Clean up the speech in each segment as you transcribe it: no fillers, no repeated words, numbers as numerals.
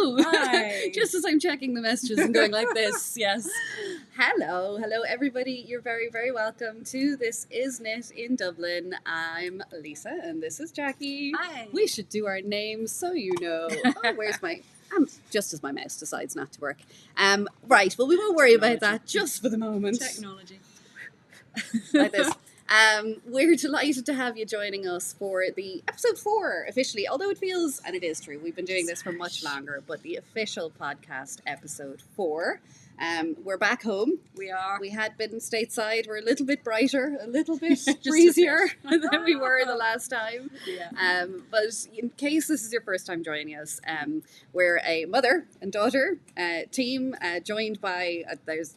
Hello. Hi. Just as I'm checking the messages and going like this, yes. Hello everybody. You're very, very welcome to This Is Knit in Dublin. I'm Lisa and this is Jackie. Hi. We should do our names so you know. Oh, where's my... just as my mouse decides not to work. Right, well, we won't worry about that just for the moment. Technology. Like this. We're delighted to have you joining us for the episode 4 officially, although it feels, and it is true, we've been doing this for much longer, but the official podcast episode 4. We're back home. We are. We had been stateside. We're a little bit brighter, a little bit breezier than we were the last time. Yeah. But in case this is your first time joining us, we're a mother and daughter team joined by there's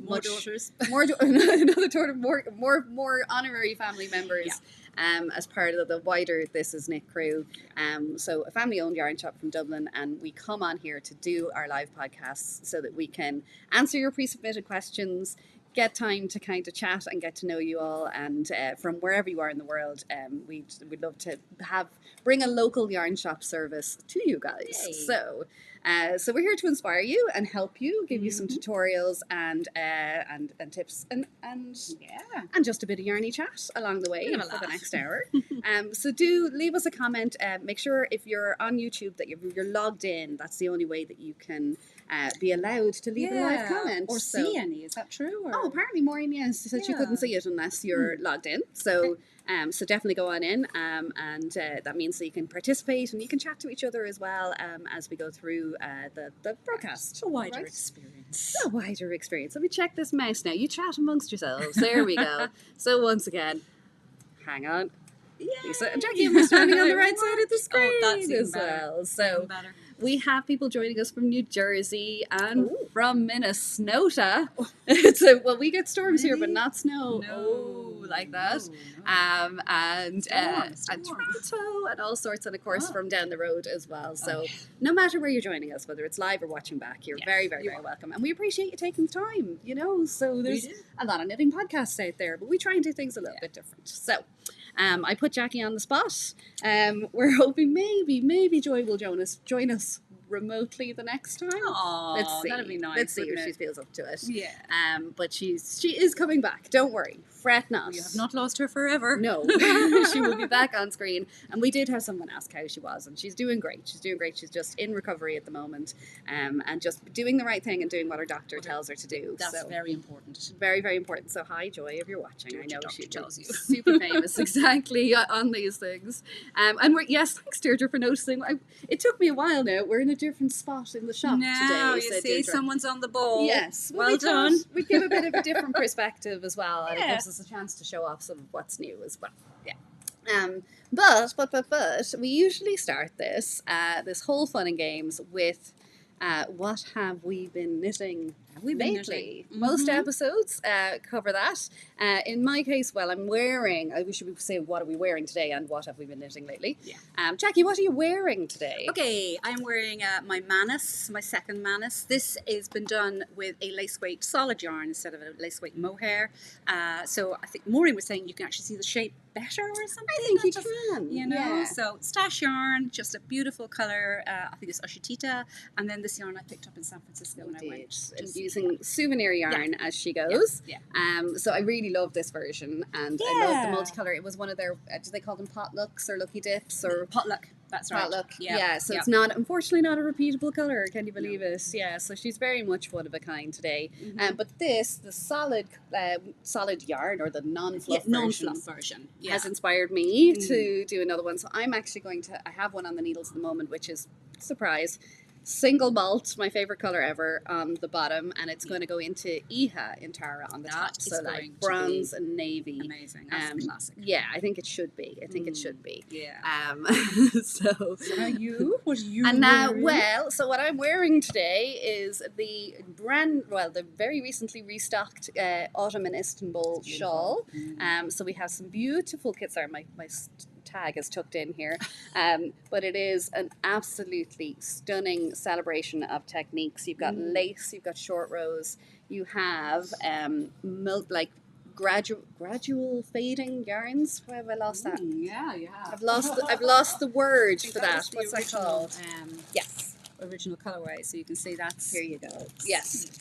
More daughters. Another daughter, more honorary family members. Yeah. As part of the wider This Is Knit crew. So a family-owned yarn shop from Dublin, and we come on here to do our live podcasts so that we can answer your pre-submitted questions, get time to kind of chat and get to know you all, and from wherever you are in the world, we'd love to bring a local yarn shop service to you guys. Yay. So we're here to inspire you and help you, give you some tutorials and tips and just a bit of yarny chat along the way for the next hour. So do leave us a comment. Make sure if you're on YouTube that you're logged in. That's the only way that you can be allowed to leave a live comment or see any. Is that true? Or? Oh, apparently Maureen, yes, said you couldn't see it unless you're logged in. So. So definitely go on in, and that means that you can participate and you can chat to each other as well as we go through the broadcast. A wider experience. A wider experience. Let me check this mouse now. You chat amongst yourselves. There we go. So once again, hang on. Yay. Lisa and Jackie, we're standing on the right side of the screen that's even as better. well. So Even better. we have people joining us from New Jersey and from Minnesota. Well, we get storms here, but not snow. Like that. No. And Toronto and all sorts, and of course from down the road as well. So no matter where you're joining us, whether it's live or watching back, you're very, very, very welcome. And we appreciate you taking the time, So there's a lot of knitting podcasts out there, but we try and do things a little bit different. So I put Jackie on the spot. We're hoping maybe Joy will join us remotely the next time. Aww, let's see. That'd be nice. Let's see if wouldn't she it? feels up to it. Yeah. But she is coming back. Don't worry. Fret not. You have not lost her forever. No. She will be back on screen. And we did have someone ask how she was, and she's doing great. She's just in recovery at the moment, and just doing the right thing and doing what her doctor tells her to do. That's very important. Very, very important. So hi, Joy, if you're watching. I know she tells you. Super famous, exactly, on these things. And thanks, Deirdre, for noticing. It took me a while now. We're in a different spot in the shop now today. you see, someone's on the ball. Yes. Well done. We give a bit of a different perspective as well, and it gives us a chance to show off some of what's new as well. Yeah. But we usually start this whole fun and games with what have we been knitting lately? Most episodes cover that. In my case, I'm wearing, we should say what are we wearing today and what have we been knitting lately. Yeah. Jackie, what are you wearing today? Okay, I'm wearing my Manus, my second Manus. This has been done with a lace weight solid yarn instead of a lace weight mohair. So I think Maureen was saying you can actually see the shape better or something. I think you can. Yeah. So stash yarn, just a beautiful colour. I think it's Oshitita, and then this yarn I picked up in San Francisco when I went. Using souvenir yarn as she goes. Yeah. So I really love this version, and I love the multicolour. It was one of their, do they call them potlucks or lucky dips or potluck? That's right. Potluck. Yeah. So it's not, unfortunately, not a repeatable colour. Can you believe it? Yeah. So she's very much one of a kind today. But the solid yarn or the non-fluff version has inspired me to do another one. So I'm actually I have one on the needles at the moment, which is, surprise, single malt, my favorite color ever, on the bottom, and it's going to go into Iha in Tara on the top. So like bronze and navy. Amazing. That's classic. Yeah, I think it should be. It should be. Yeah. So you? What are you and wearing? now, so what I'm wearing today is the very recently restocked Autumn in Istanbul shawl. So we have some beautiful kits. Sorry, my tag is tucked in here, but it is an absolutely stunning celebration of techniques. You've got lace, you've got short rows, you have gradual fading yarns. Why have I lost that? Yeah. I've lost the word for that. What's that called? Yes. original colorway, so you can see that's... Here you go. Yes.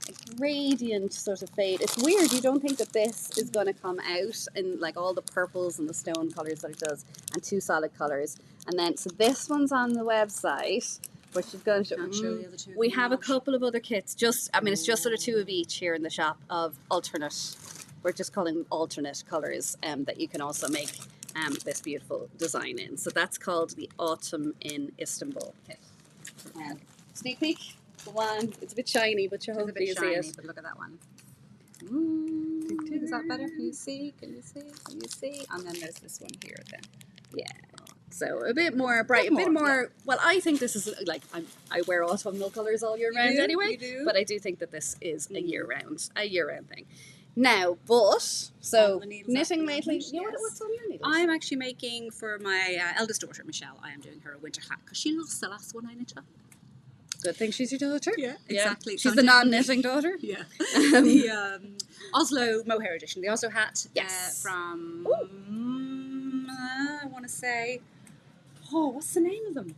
A gradient sort of fade. It's weird. You don't think that this is going to come out in like all the purples and the stone colors that it does, and 2 solid colors. And then, so this one's on the website, which is going to... Can't show the other two. We have a couple of other kits. Just, I mean, it's just sort of 2 of each here in the shop of alternate. We're just calling them alternate colors that you can also make this beautiful design in. So that's called the Autumn in Istanbul kit. Sneak peek. The one, it's a bit shiny, but you're hoping you see it. But look at that one. Is that better? Can you see? Can you see? Can you see? And then there's this one here then. Yeah. So a bit more bright, a bit more. Yeah. Well, I think this is like I wear autumnal colours all year round anyway. You do. But I do think that this is a year round thing. Now, but so knitting lately. Yes. You know what's on your needles? I'm actually making for my eldest daughter Michelle. I am doing her a winter hat because she lost the last one I knit her. Good thing she's your daughter. Yeah, exactly. Yeah. She's the non-knitting daughter. Yeah. The Oslo mohair edition, the Oslo hat. Yes. From I want to say, what's the name of them?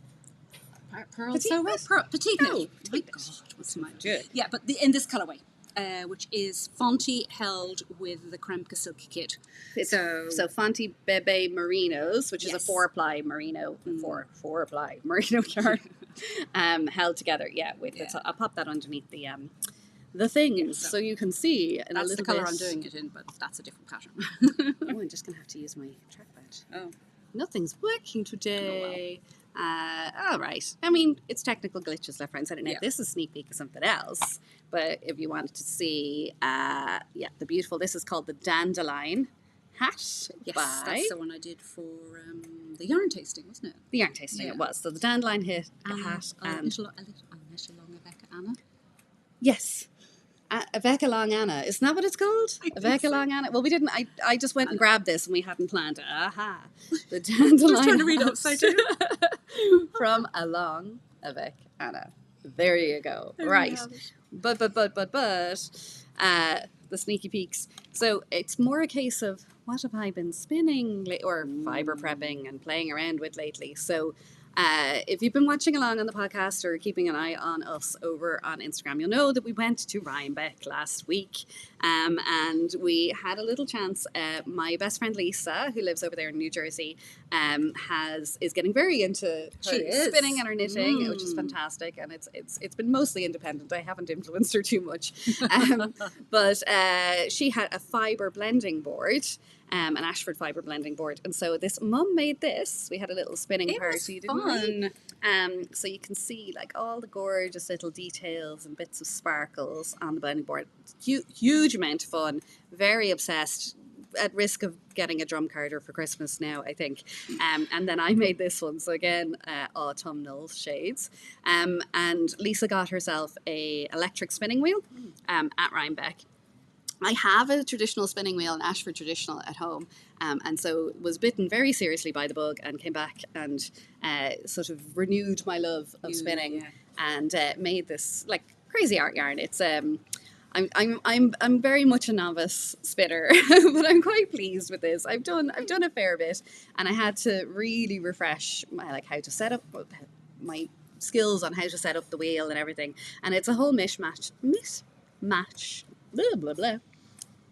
Pearl Petite Knit. Oh my God, what's my good? Yeah, but in this colorway. Which is Fonte held with the Kremke silk kit. So Fonte Bebe Merinos, which is a 4-ply merino, 4-ply merino yarn, held together. Yeah, with I'll pop that underneath the thing so you can see. And that's the color I'm doing it in, but that's a different pattern. I'm just gonna have to use my trackpad. Oh, nothing's working today. All right. I mean, it's technical glitches left, right, and center. Now, this is a sneak peek of something else. But if you wanted to see, the beautiful, this is called the Dandelion hat. Yes, that's the one I did for the yarn tasting, wasn't it? The yarn tasting, it was. So the Dandelion hat and... A little long Rebecca Anna. Yes. Avec Long Anna. Isn't that what it's called? Avec Long Anna. Well, we didn't. I just went and grabbed this and we hadn't planned it. Aha. The Dandelion I was trying to read upside down. From Along Avec Anna. There you go. Right. But the sneaky peeks. So it's more a case of what have I been spinning or fiber prepping and playing around with lately. So if you've been watching along on the podcast or keeping an eye on us over on Instagram, you'll know that we went to Rhinebeck last week and we had a little chance. My best friend Lisa, who lives over there in New Jersey, is getting very into her spinning and her knitting, which is fantastic. And it's been mostly independent. I haven't influenced her too much, but she had a fiber blending board. An Ashford fibre blending board. And so this mum made this. We had a little spinning party, didn't we? So you can see like all the gorgeous little details and bits of sparkles on the blending board. Huge amount of fun. Very obsessed. At risk of getting a drum carder for Christmas now, I think. And then I made this one. So again, autumnal shades. And Lisa got herself a electric spinning wheel at Rhinebeck. I have a traditional spinning wheel, an Ashford traditional at home, and so was bitten very seriously by the bug and came back and sort of renewed my love of spinning and made this like crazy art yarn. It's I'm very much a novice spinner, but I'm quite pleased with this. I've done a fair bit, and I had to really refresh my how to set up my skills on how to set up the wheel and everything. And it's a whole mishmash. Blah, blah, blah.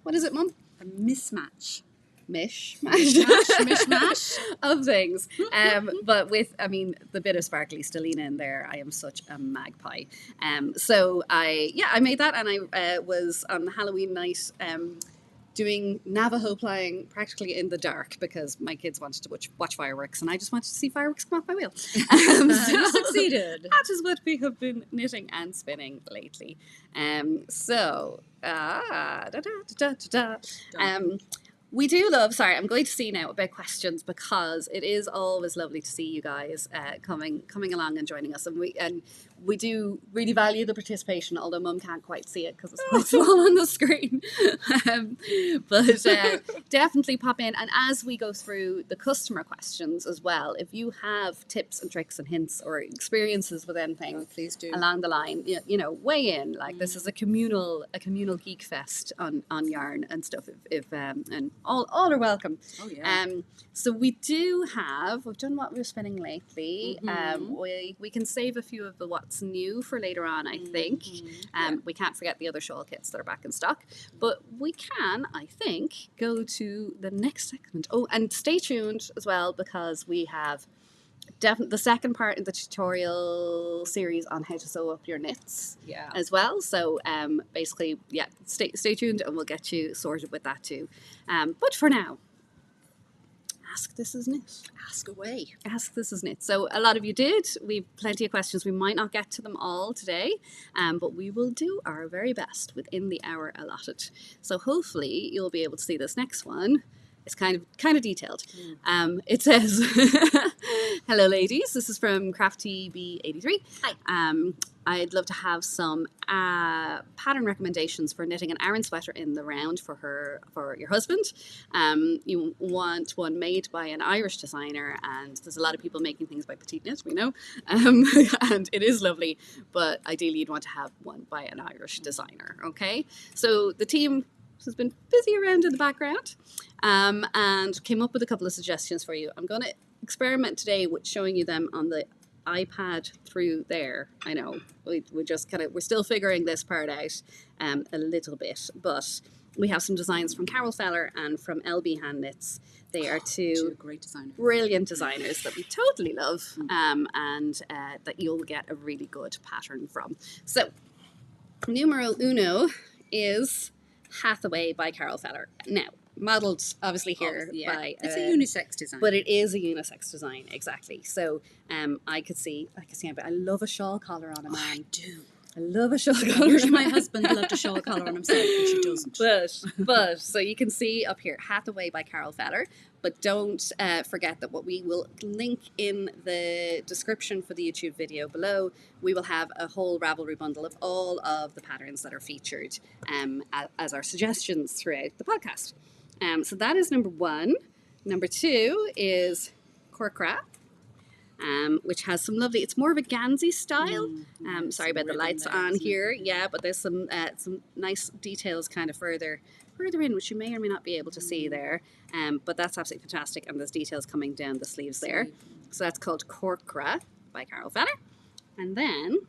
What is it, Mum? A mismatch. Mishmash of things. But with, I mean, the bit of sparkly stellina in there, I am such a magpie. So I made that, and I was on Halloween night doing Navajo playing practically in the dark because my kids wanted to watch fireworks and I just wanted to see fireworks come off my wheel. So you succeeded. That is what we have been knitting and spinning lately. We do love, sorry, I'm going to see now about questions because it is always lovely to see you guys coming along and joining us. And we do really value the participation, although Mum can't quite see it because it's quite small on the screen. But definitely pop in. And as we go through the customer questions as well, if you have tips and tricks and hints or experiences with anything, please do along the line, weigh in. Like this is a communal geek fest on yarn and stuff. And all are welcome. Oh yeah. So we've done what we're spinning lately. We can save a few of the what's new for later on, I think. We can't forget the other shawl kits that are back in stock, but we can, I think, go to the next segment. Oh, and stay tuned as well, because we have the second part in the tutorial series on how to sew up your knits as well. So basically, stay tuned and we'll get you sorted with that too. But for now, Ask This Is Knit. Ask away. Ask This Is Knit. So a lot of you did. We've plenty of questions. We might not get to them all today, but we will do our very best within the hour allotted. So hopefully you'll be able to see this next one. It's kind of detailed. It says, "Hello, ladies. This is from Crafty B83. Hi. I'd love to have some pattern recommendations for knitting an Aran sweater in the round for your husband. You want one made by an Irish designer, and there's a lot of people making things by Petite Knit, we know, and it is lovely, but ideally you'd want to have one by an Irish designer." Okay, so the team has been busy around in the background and came up with a couple of suggestions for you. I'm going to experiment today with showing you them on the iPad through there. I know we're still figuring this part out a little bit, but we have some designs from Carol Feller and from LB Hand Knits. They are two great designers, brilliant designers that we totally love, and that you'll get a really good pattern from. So numero uno is Hathaway by Carol Feller. Now, modelled obviously here by it's a unisex design, but it is a unisex design, exactly. So I could see but I love a shawl collar on a man. I do. I love a shawl collar. I wish my husband loved a shawl collar on himself, but she doesn't. But so you can see up here, Hathaway by Carol Feller. But don't forget that what we will link in the description for the YouTube video below, we will have a whole Ravelry bundle of all of the patterns that are featured as our suggestions throughout the podcast. So that is number one. Number two is Corcra, which has some lovely, it's more of a Gansey style. Sorry about the lights on here. Yeah, but there's some nice details kind of further in, which you may or may not be able to see there. But that's absolutely fantastic. And there's details coming down the sleeves there. So that's called Corcra by Carol Feller. And then,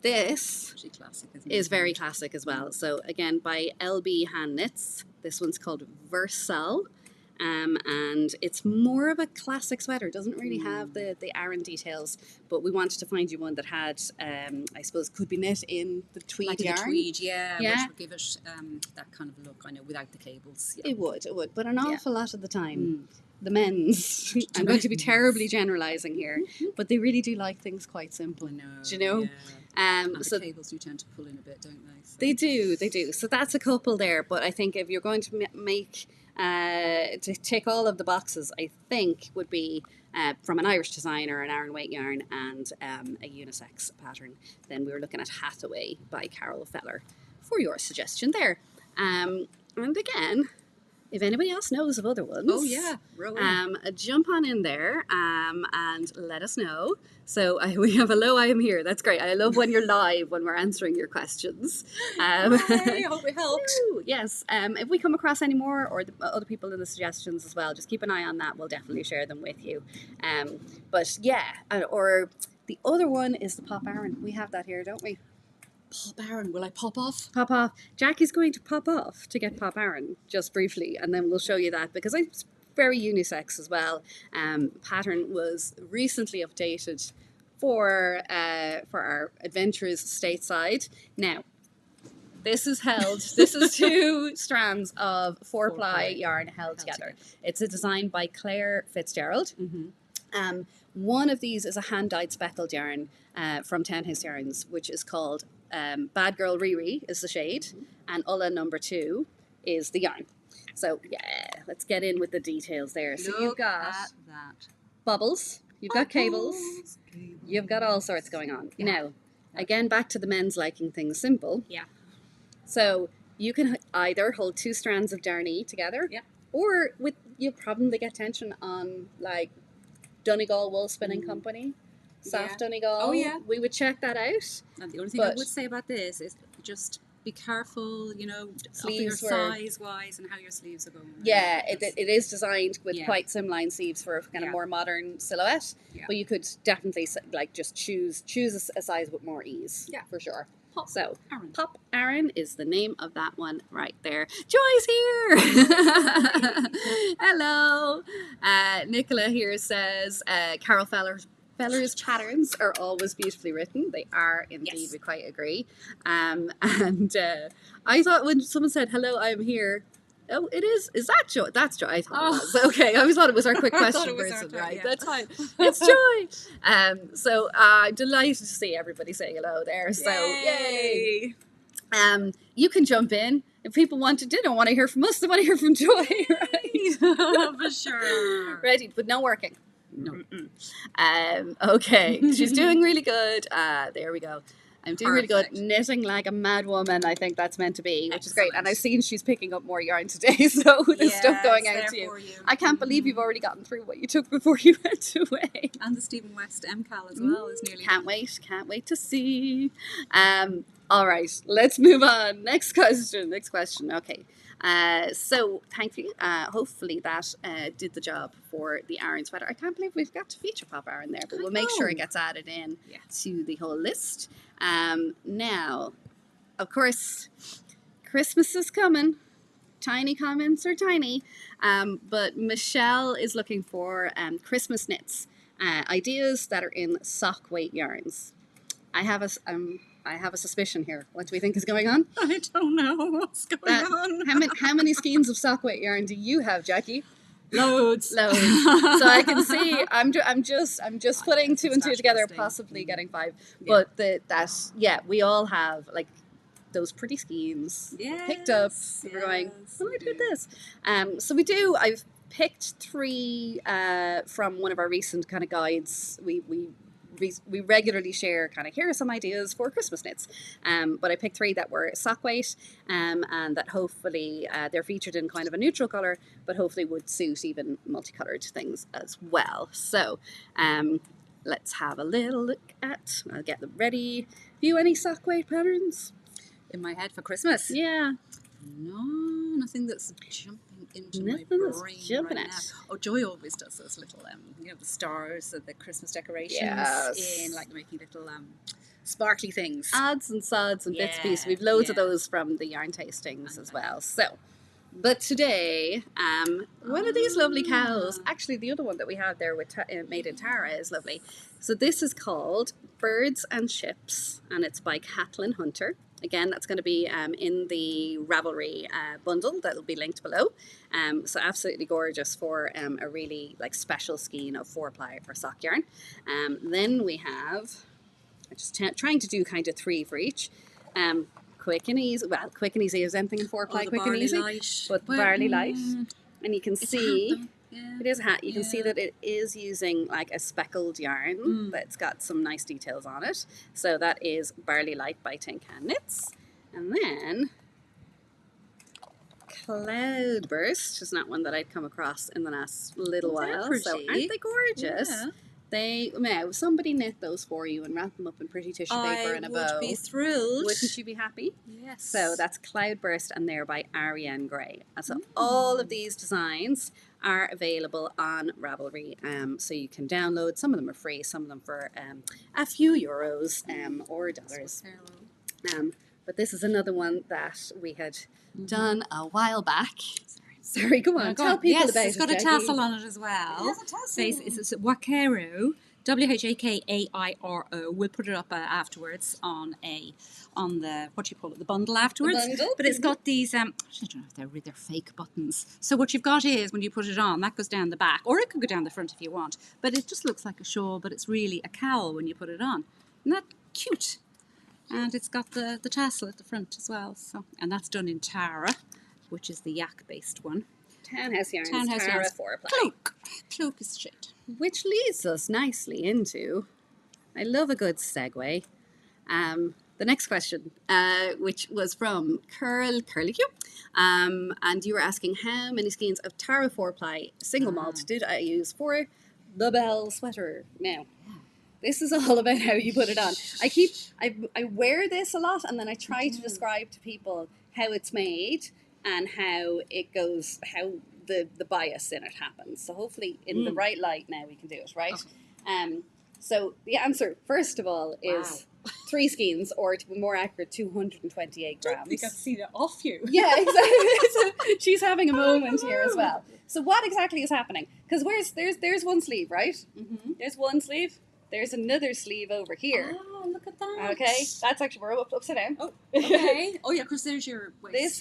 this is very classic as well. So again, by LB Hand Knits. This one's called Versal. And it's more of a classic sweater. It doesn't really have the Aran details, but we wanted to find you one that had, I suppose, could be knit in the tweed yarn. The tweed, which would give it that kind of look, I know, without the cables. Yeah. It would, but an awful lot of the time, the men's, I'm going to be terribly generalising here, but they really do like things quite simple. I know. Do you know? Yeah. And so the cables do tend to pull in a bit, don't they? So. They do. So that's a couple there, but I think if you're going to make... to tick all of the boxes, I think would be from an Irish designer, an Aran weight yarn, and a unisex pattern. Then we were looking at Hathaway by Carol Feller for your suggestion there. And again, if anybody else knows of other ones, jump on in there and let us know. So we have a hello, I am here. That's great. I love when you're live when we're answering your questions. I hope we helped. Yes. If we come across any more, or the other people in the suggestions as well, just keep an eye on that. We'll definitely share them with you. But yeah, or the other one is the Pop Aran. We have that here, don't we? Pop Aran, will I pop off? Pop off. Jackie's going to pop off to get Pop Aran just briefly, and then we'll show you that, because it's very unisex as well. Pattern was recently updated for our adventures stateside. Now, this is two strands of 4-ply yarn held together. It's a design by Claire Fitzgerald. One of these is a hand-dyed speckled yarn from Townhouse Yarns, which is called Bad Girl Riri is the shade, and Ulla number 2 is the yarn. So yeah, let's get in with the details there. So you've got bubbles, you've got cables, you've got all sorts going on. Yeah. Now, again, back to the men's liking things simple. Yeah. So you can either hold 2 strands of darnee together, or with you'll probably get tension on like Donegal Wool Spinning Company. Soft Donegal. Oh yeah. We would check that out. And the only thing I would say about this is just be careful, you know, of your Sleeves were- size wise and how your sleeves are going. Yeah, it is designed with Yeah. quite slimline sleeves for a kind of Yeah. more modern silhouette. Yeah. But you could definitely like just choose a size with more ease. Yeah. For sure. Pop So Aran. Pop Aran is the name of that one right there. Joy's here. Hello. Nicola here says Carol Feller's patterns are always beautifully written. They are indeed. Yes. We quite agree. And I thought when someone said hello, I'm here. Oh, it is. Is that Joy? That's Joy. I thought it was. Okay, I always thought it was our quick question person, right? Yeah. That's fine. It's Joy. So I'm delighted to see everybody saying hello there. So yay. You can jump in if people don't want to hear from us. They want to hear from Joy, right? For sure. Ready, but no working. No. Okay, she's doing really good. There we go. I'm doing really Perfect. good. Knitting like a mad woman, I think that's meant to be, which is great. And Excellent. I've seen she's picking up more yarn today, so there's stuff going out to you. for you. I can't believe you've already gotten through what you took before you went away. And the Stephen West MCAL as well is nearly Can't wait to see. All right, let's move on. Next question. Okay. So thank you. Hopefully that did the job for the Aran sweater. I can't believe we've got to feature Pop Aran there, but we'll make sure it gets added in to the whole list. Now, of course, Christmas is coming. Tiny comments are tiny, but Michelle is looking for Christmas knits, ideas that are in sock weight yarns. I have a suspicion here. What do we think is going on? I don't know what's going on. How many skeins of sock weight yarn do you have, Jackie? Loads. So I can see. I'm just putting two and two together, interesting. possibly getting 5. Yeah. But we all have like those pretty skeins picked up. We're going, oh, I did this. So we do. I've picked 3 from one of our recent kind of guides. We regularly share kind of here are some ideas for Christmas knits, but I picked 3 that were sock weight, and that hopefully they're featured in kind of a neutral color, but hopefully would suit even multicolored things as well. So let's have a little look at. I'll get them ready. Have you any sock weight patterns In my head for Christmas? Yeah. No, nothing that's jumping into Nothing my that's brain jumping right at. now. Oh, Joy always does those little, the stars and the Christmas decorations Yes. in, like, making little sparkly things. Odds and sods and bits and pieces. Yeah, We've loads of yeah. those from the yarn tastings as well. So, but today, one of these lovely cows, actually the other one that we have there with made in Tara is lovely. So this is called Birds and Ships, and it's by Caitlin Hunter. Again, that's going to be in the Ravelry bundle that will be linked below. So absolutely gorgeous for a really like special skein of 4-ply or sock yarn. Then we have, I'm just trying to do kind of 3 for each. Quick and easy. Well, quick and easy is anything in 4-ply, quick and easy. Light. But barley light. And you can It's a hat, see, though. Yeah. it is a hat. You can see Yeah. that it is using like a speckled yarn that's got some nice details on it. So that is Barley Light by Tin Can Knits. And then Cloudburst is not one that I'd come across in the last little They're while. So pretty. aren't they gorgeous? Yeah. Somebody knit those for you and wrap them up in pretty tissue paper I and a would bow. be thrilled. Wouldn't you be happy? Yes. So that's Cloudburst, and they're by Ariane Gray. And so all of these designs are available on Ravelry. So you can download. Some of them are free, some of them for a few euros or dollars. But this is another one that we had done a while back. Sorry, go on. Tell people yes, about it. it's got a Jackie. tassel on it as well. It has a tassel. It's Wakero, Whakairo. We'll put it up afterwards on the what do you call it, the bundle afterwards. The bundle? But it's got these I don't know if they're fake buttons. So what you've got is when you put it on, that goes down the back, or it could go down the front if you want. But it just looks like a shawl, but it's really a cowl when you put it on. Isn't that cute? And it's got the tassel at the front as well. So, and that's done in Tara, which is the yak-based one. Townhouse Yarns, Townhouse Tara Yarns. 4-ply. Cloak is shit. Which leads us nicely into, I love a good segue, the next question, which was from Curly Q. And you were asking how many skeins of Tara 4-ply single malt did I use for the Belle sweater? Now, This is all about how you put it on. I wear this a lot, and then I try to describe to people how it's made and how it goes, how the bias in it happens. So hopefully in the right light now we can do it, right? Okay. So the answer, first of all, is 3 skeins, or to be more accurate, 228 grams. I think I've seen it off you. Yeah, exactly. So she's having a moment here as well. So what exactly is happening? Because there's one sleeve, right? Mm-hmm. There's one sleeve. There's another sleeve over here. Oh, look at that. Okay, that's actually, we're upside down. Oh, okay. Oh, yeah, because there's your waist.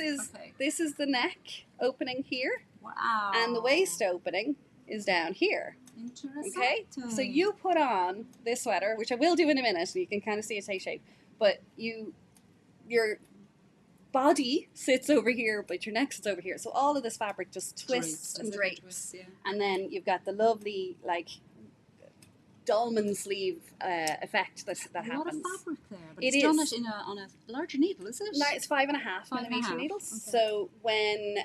This is the neck opening here. Wow. And the waist opening is down here. Interesting. Okay, so you put on this sweater, which I will do in a minute, and you can kind of see it take shape. But your body sits over here, but your neck sits over here. So all of this fabric just twists and drapes. Yeah. And then you've got the lovely, like, dolman sleeve effect that happens. A lot of fabric there, but it's done it on a larger needle, is it? No, it's 5.5 millimeter needles. Okay. So when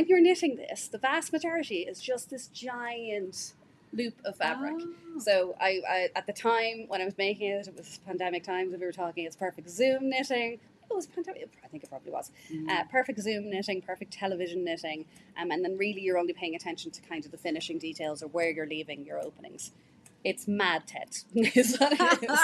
you're knitting this, the vast majority is just this giant loop of fabric. Oh. So I at the time when I was making it, it was pandemic times, and we were talking it's perfect Zoom knitting. It was pandemic. I think it probably was. Perfect Zoom knitting, perfect television knitting, and then really you're only paying attention to kind of the finishing details or where you're leaving your openings. It's mad Ted, is what it is.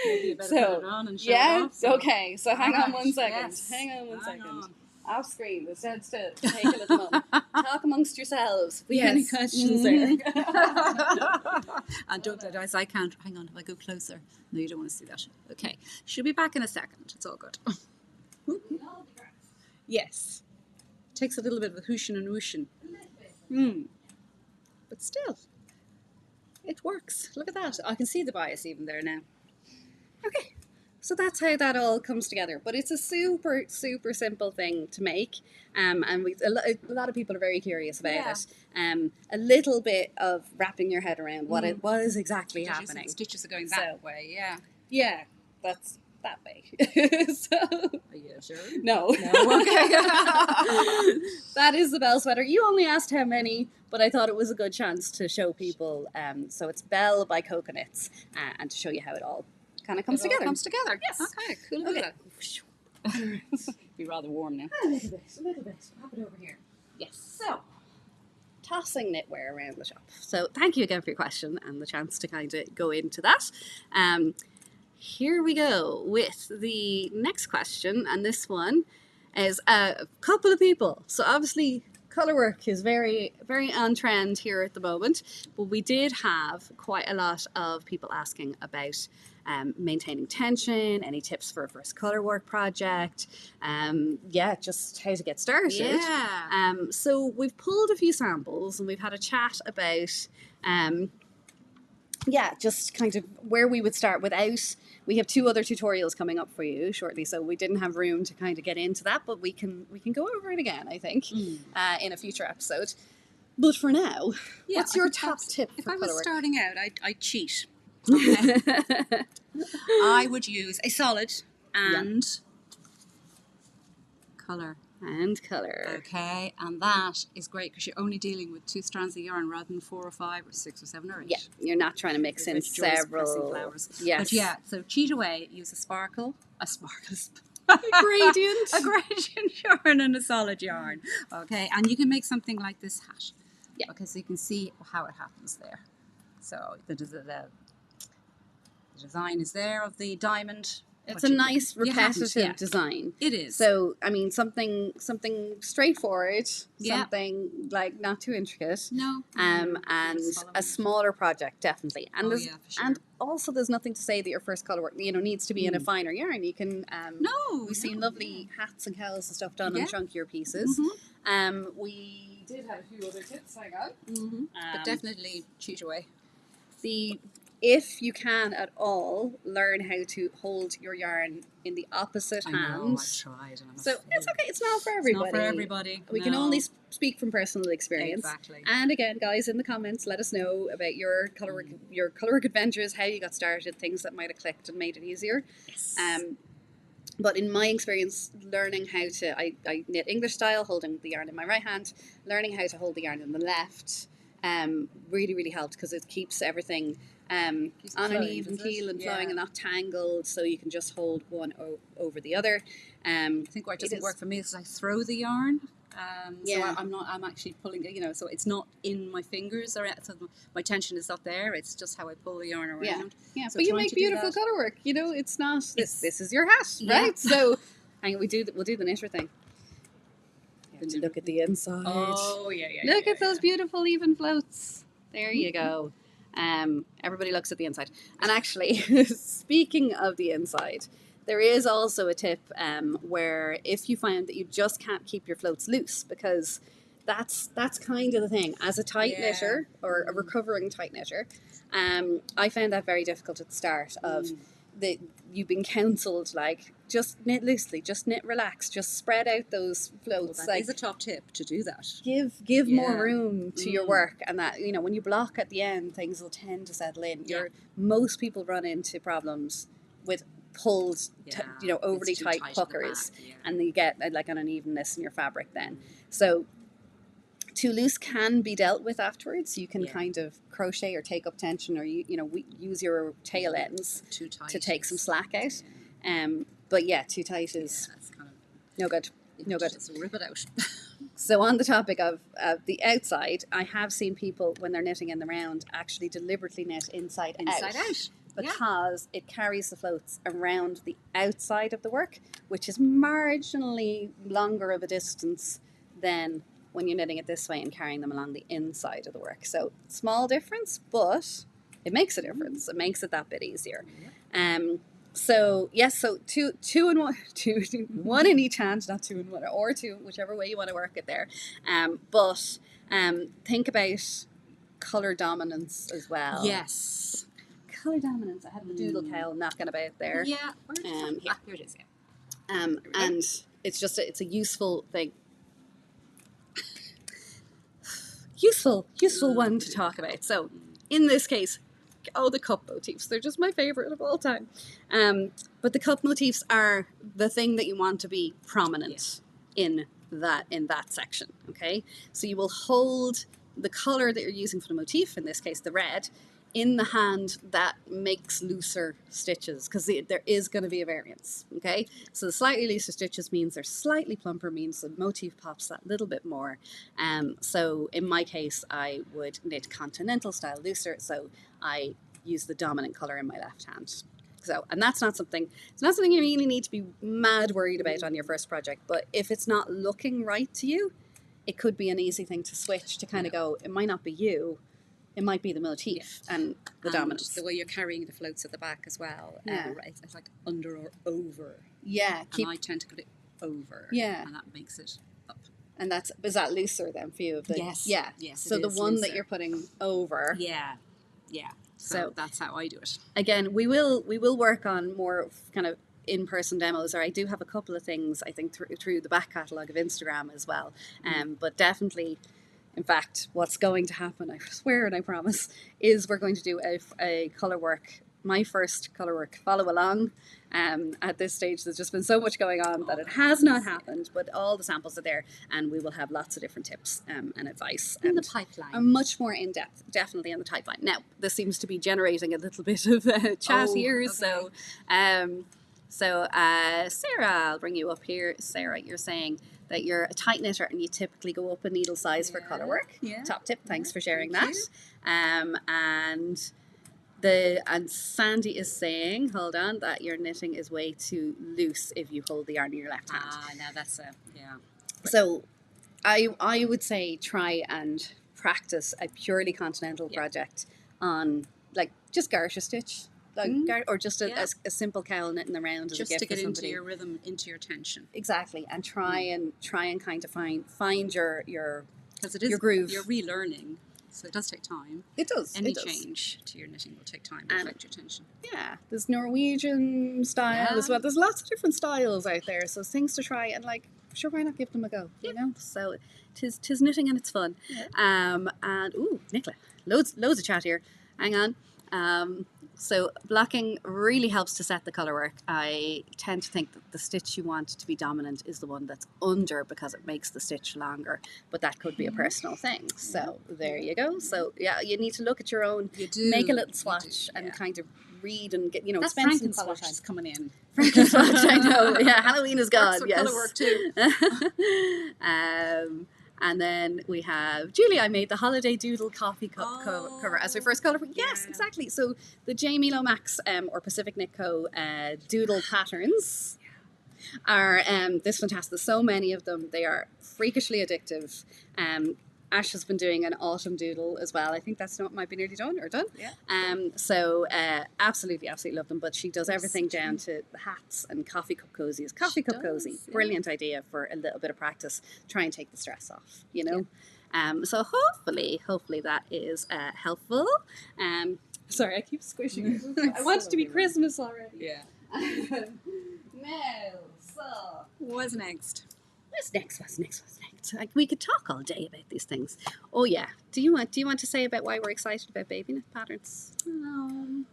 Maybe you better put it on and show it off. Okay, so hang on one second. Yes. Hang on one second. Off screen, the dead still. Take it at the moment. Talk amongst yourselves. We have any questions there? And don't let us, I can't. Hang on, if I go closer. No, you don't want to see that. Okay. She'll be back in a second. It's all good. Yes. Takes a little bit of a hooshin' and whooshin'. But still. It works. Look at that. I can see the bias even there now. Okay. So that's how that all comes together. But it's a super, super simple thing to make. And a lot of people are very curious about it. A little bit of wrapping your head around what is exactly happening. Stitches are going that way, yeah. Yeah, that's that way. So, are you sure? No. Okay. That is the Belle sweater. You only asked how many, but I thought it was a good chance to show people. So it's Belle by Coconuts, and to show you how it all kind of comes together. Yes. Okay, cool. Okay. Be rather warm now. A little bit. Pop it over here. Yes. So, tossing knitwear around the shop. So thank you again for your question and the chance to kind of go into that. Here we go with the next question, and this one is a couple of people. So obviously colour work is very, very on trend here at the moment, but we did have quite a lot of people asking about maintaining tension, any tips for a first colour work project, just how to get started. Yeah. So we've pulled a few samples and we've had a chat about just kind of where we would start without. We have 2 other tutorials coming up for you shortly, so we didn't have room to kind of get into that, but we can go over it again, I think, in a future episode. But for now, what's your top tip for colour work? If I was starting out, I'd cheat. Okay. I would use a solid and colour. Okay, and that is great because you're only dealing with 2 strands of yarn rather than 4 or 5 or 6 or 7 or 8. Yeah, you're not trying to mix in several flowers. Yes. But yeah, so cheat away. Use a gradient, a gradient yarn and a solid yarn. Okay, and you can make something like this hat. Yeah. Okay, so you can see how it happens there. So the design is there of the diamond. It's a nice repetitive design. It is. So I mean, something straightforward, something like not too intricate. No. And a smaller project definitely. And for sure. And also, there's nothing to say that your first colour work needs to be in a finer yarn. You can we've seen lovely hats and cows and stuff done on chunkier pieces. We did have a few other tips. Hang on. But definitely cheat away. If you can at all, learn how to hold your yarn in the opposite hand. I know, I tried. And so it's okay. It's not for everybody. It's not for everybody. We can only speak from personal experience. Exactly. And again, guys, in the comments, let us know about your colour work adventures, how you got started, things that might have clicked and made it easier. Yes. But in my experience, learning how to, I knit English style, holding the yarn in my right hand, learning how to hold the yarn in the left, really, really helped because it keeps everything on an flowing, even does it? keel and Yeah. flowing and not tangled, so you can just hold one over the other. I think why it doesn't work for me is I throw the yarn. Yeah. So I'm actually pulling it, so it's not in my fingers, or so my tension is not there. It's just how I pull the yarn around. Yeah, So but you trying make to do beautiful that- color work. It's not It's- this is your hat, Yeah. right? So, hang on, we'll do the knitter thing. Look at the inside. Oh yeah. Look at those beautiful even floats. There you go. Everybody looks at the inside. And actually, speaking of the inside, there is also a tip where if you find that you just can't keep your floats loose, because that's kind of the thing. As a tight knitter or a recovering tight knitter, I found that very difficult at the start of you've been counselled, like, just knit loosely, just knit relax, just spread out those floats. Well, that is a top tip to do that. Give more room to your work, and that, when you block at the end, things will tend to settle in. Most people run into problems with pulled, overly tight puckers, and you get like an unevenness in your fabric then. So too loose can be dealt with afterwards. You can kind of crochet or take up tension, or use your tail ends Too tight to take some slack out. But yeah, too tight is kind of no good. No good. Just rip it out. So on the topic of the outside, I have seen people when they're knitting in the round actually deliberately knit inside out. Because it carries the floats around the outside of the work, which is marginally longer of a distance than when you're knitting it this way and carrying them along the inside of the work. So small difference, but it makes a difference. It makes it that bit easier. So yes, so two and one, one in each hand, not two and one, or two, whichever way you want to work it there. But think about colour dominance as well. Yes. Colour dominance. I had the doodle cow knocking about there. Yeah. Here it is. Yeah. And it's just it's a useful thing. Useful one to talk about. So in this case, the cup motifs. They're just my favourite of all time. But the cup motifs are the thing that you want to be prominent in that section. Okay, so you will hold the colour that you're using for the motif, in this case the red, in the hand that makes looser stitches, because there is going to be a variance. Okay, so the slightly looser stitches means they're slightly plumper, means the motif pops that little bit more. So in my case, I would knit continental style looser, so I use the dominant colour in my left hand. So, and it's not something you really need to be mad worried about on your first project, but if it's not looking right to you, it could be an easy thing to switch to kind of go, it might not be you, it might be the motif and the dominance. The way you're carrying the floats at the back as well. It's like under or over. Yeah. And I tend to put it over. Yeah. And that makes it up. And is that looser then for you? Yes. Yeah. Yes. So the one that you're putting over. Yeah. Yeah. So that's how I do it. Again, we will work on more kind of in-person demos, or I do have a couple of things I think through the back catalogue of Instagram as well. But definitely, in fact, what's going to happen, I swear and I promise, is we're going to do a colour work, my first colour work follow along. At this stage, there's just been so much going on that it has not happened, but all the samples are there, and we will have lots of different tips and advice. In the pipeline. And much more in-depth, definitely in the pipeline. Now, this seems to be generating a little bit of chat here, okay. So Sarah, I'll bring you up here. Sarah, you're saying that you're a tight knitter and you typically go up a needle size for colour work. Yeah. Top tip, thanks for sharing Thank that. And Sandy is saying, hold on, that your knitting is way too loose if you hold the yarn in your left hand. Now that's So I would say try and practice a purely continental project on, like, just garter stitch. Or just a simple cowl knitting around as just a gift to get for into somebody. your rhythm, into your tension. Exactly, and try and kind of find your because it is your groove. You're relearning, so it does take time. It does. Any change to your knitting will take time to affect your tension. Yeah, there's Norwegian style as well. There's lots of different styles out there, so things to try, and like, sure, why not give them a go? You know, so tis knitting and it's fun. And ooh, Nicola, loads of chat here. Hang on. So blocking really helps to set the colour work. I tend to think that the stitch you want to be dominant is the one that's under because it makes the stitch longer, but that could be a personal thing. So there you go. So yeah, you need to look at your own, make a little swatch and kind of read and get, That's spend some Franken colour swatch is coming in. Franken swatch, I know. Yeah, Halloween is gone. Works with Yes. colour work too. And then we have Julie. I made the Holiday Doodle coffee cover as her first colour. Yes, exactly. So the Jamie Lomax or Pacific Knit Co. Doodle patterns are this fantastic. There's so many of them. They are freakishly addictive. Ash has been doing an autumn doodle as well. I think that's might be nearly done or done. Yeah. So absolutely love them. But she does everything down to the hats and coffee cup cozies. Coffee cup cozy, brilliant idea for a little bit of practice. Try and take the stress off. So hopefully that is helpful. Sorry, I keep squishing it. I want it to be Christmas already. Yeah. Now, so What's next? What's next? Like, we could talk all day about these things. Oh yeah. Do you want to say about why we're excited about baby knit patterns? No.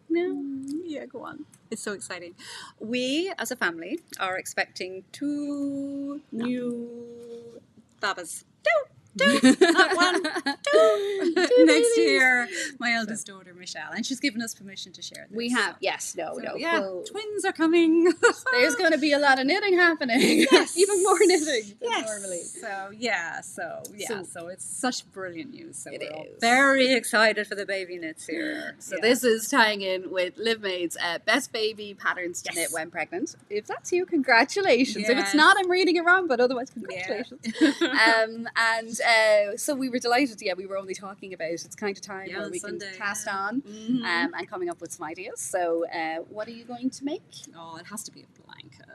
Yeah, go on. It's so exciting. We, as a family, are expecting 2 new babas. Two. Not 1, 2. Next year, my eldest daughter, Michelle, and she's given us permission to share this. We have, yes, no. Yeah, Well, twins are coming. there's going to be a lot of knitting happening. Yes. Even more knitting than normally. So it's such brilliant news. So we're all is. very excited for the baby knits here. So this is tying in with LiveMaid's best baby patterns to knit when pregnant. If that's you, congratulations. If it's not, I'm reading it wrong, but otherwise, congratulations. So we were delighted. Yeah, we were only talking about it's kind of time where we can cast on and coming up with some ideas. So what are you going to make? Oh, it has to be a blanket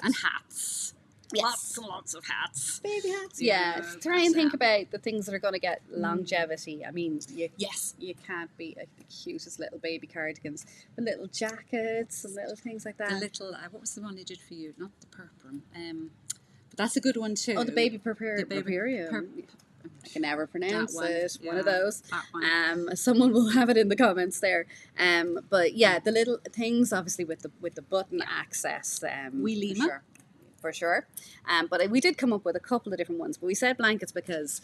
and hats. Yes. Lots and lots of hats. Baby hats. Yeah. Try and think about the things that are going to get longevity. I mean, you can't beat the cutest little baby cardigans, the little jackets and little things like that. The little, what was the one I did for you? Not the purple. But that's a good one too. Oh, the baby purpurium. I can never pronounce it. One of those. Someone will have it in the comments there. But yeah, the little things, obviously with the button access. For sure. But we did come up with a couple of different ones. But we said blankets because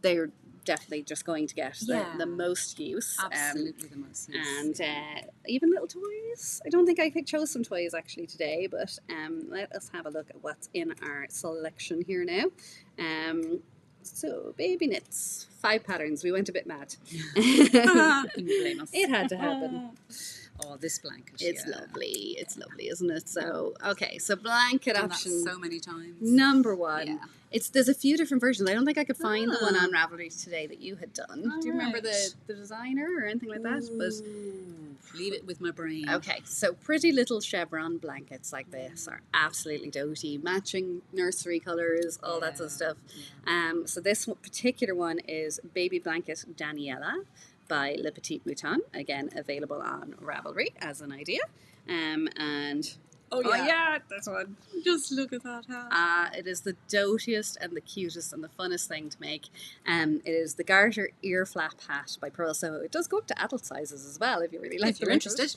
they're definitely just going to get the most use. Absolutely the most use. And even little toys. I don't think I chose some toys actually today, but let us have a look at what's in our selection here now. So baby knits, 5 patterns. We went a bit mad. It had to happen. Oh, this blanket. It's lovely. It's lovely, isn't it? So, okay. So blanket option. So many times. Number 1. Yeah. There's a few different versions. I don't think I could find the one on Ravelry today that you had done. Do you remember the designer or anything like that? But leave it with my brain. Okay. So pretty little chevron blankets like this are absolutely doty. Matching nursery colours, all that sort of stuff. Yeah. So this particular one is Baby Blanket Daniela by Le Petit Mouton, again available on Ravelry as an idea, and this one. Just look at that hat. It is the dotiest and the cutest and the funnest thing to make. It is the garter ear flap hat by Pearl. So it does go up to adult sizes as well if you really like. If you're interested.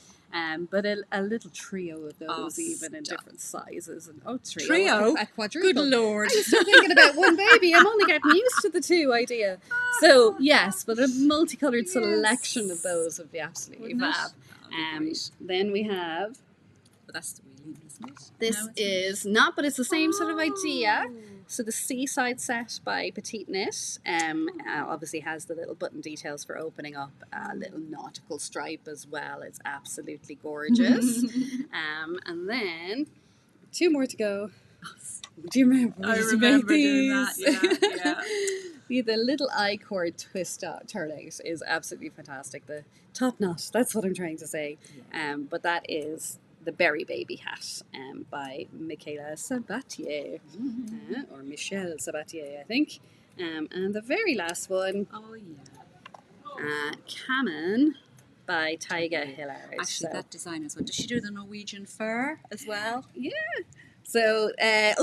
But a little trio of those even in different sizes. And trio? A quadruple. Good Lord. I was still thinking about one baby. I'm only getting used to the 2 idea. So yes, but a multicolored selection of those would be absolutely fab. Then we have. But that's the wheelie, isn't it? This is not, but it's the same sort of idea. So the Seaside set by Petite Knit obviously has the little button details for opening up, a little nautical stripe as well. It's absolutely gorgeous. And then 2 more to go. Do you remember? I remember doing that. Yeah. The little I-cord twist turnout is absolutely fantastic. The top knot, that's what I'm trying to say. But that is the Berry Baby hat by Michaela Sabatier, or Michelle Sabatier, I think. And the very last one, Kamen by Tyga Hillard. Actually, that design as well. Does she do the Norwegian fur as well? Yeah. So,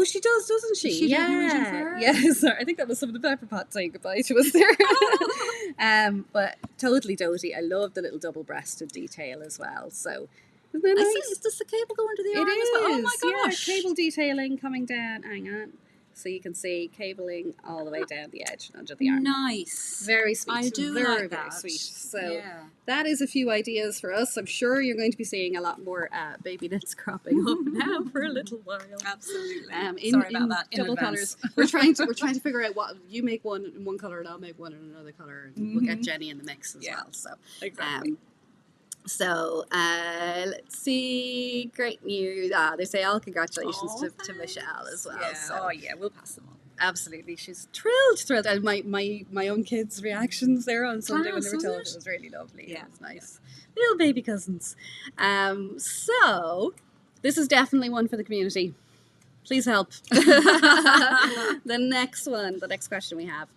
she does, doesn't she? She did Norwegian fur? Yeah, sorry. I think that was some of the pepper pot saying goodbye to us there. But totally doty. I love the little double-breasted detail as well. So isn't that nice? Does the cable go into the It arm as well? Oh is, my gosh. yeah, cable detailing coming down. Hang on. So you can see cabling all the way down the edge and under the arm. Nice. Very sweet. I do very, like very that. sweet. So that is a few ideas for us. I'm sure you're going to be seeing a lot more baby knits cropping up now for a little while. Absolutely. In, Sorry about that. In double advance. colours. We're trying to figure out what you make one in one colour and I'll make one in another colour, and we'll get Jenny in the mix as well. So exactly. So let's see. Great news. They say all congratulations to Michelle as well. Yeah. So, We'll pass them on. absolutely, she's thrilled. And my own kids' reactions there on Sunday when they were told it was really lovely. Yeah, it was nice. Little baby cousins. So this is definitely one for the community. Please help. The next question we have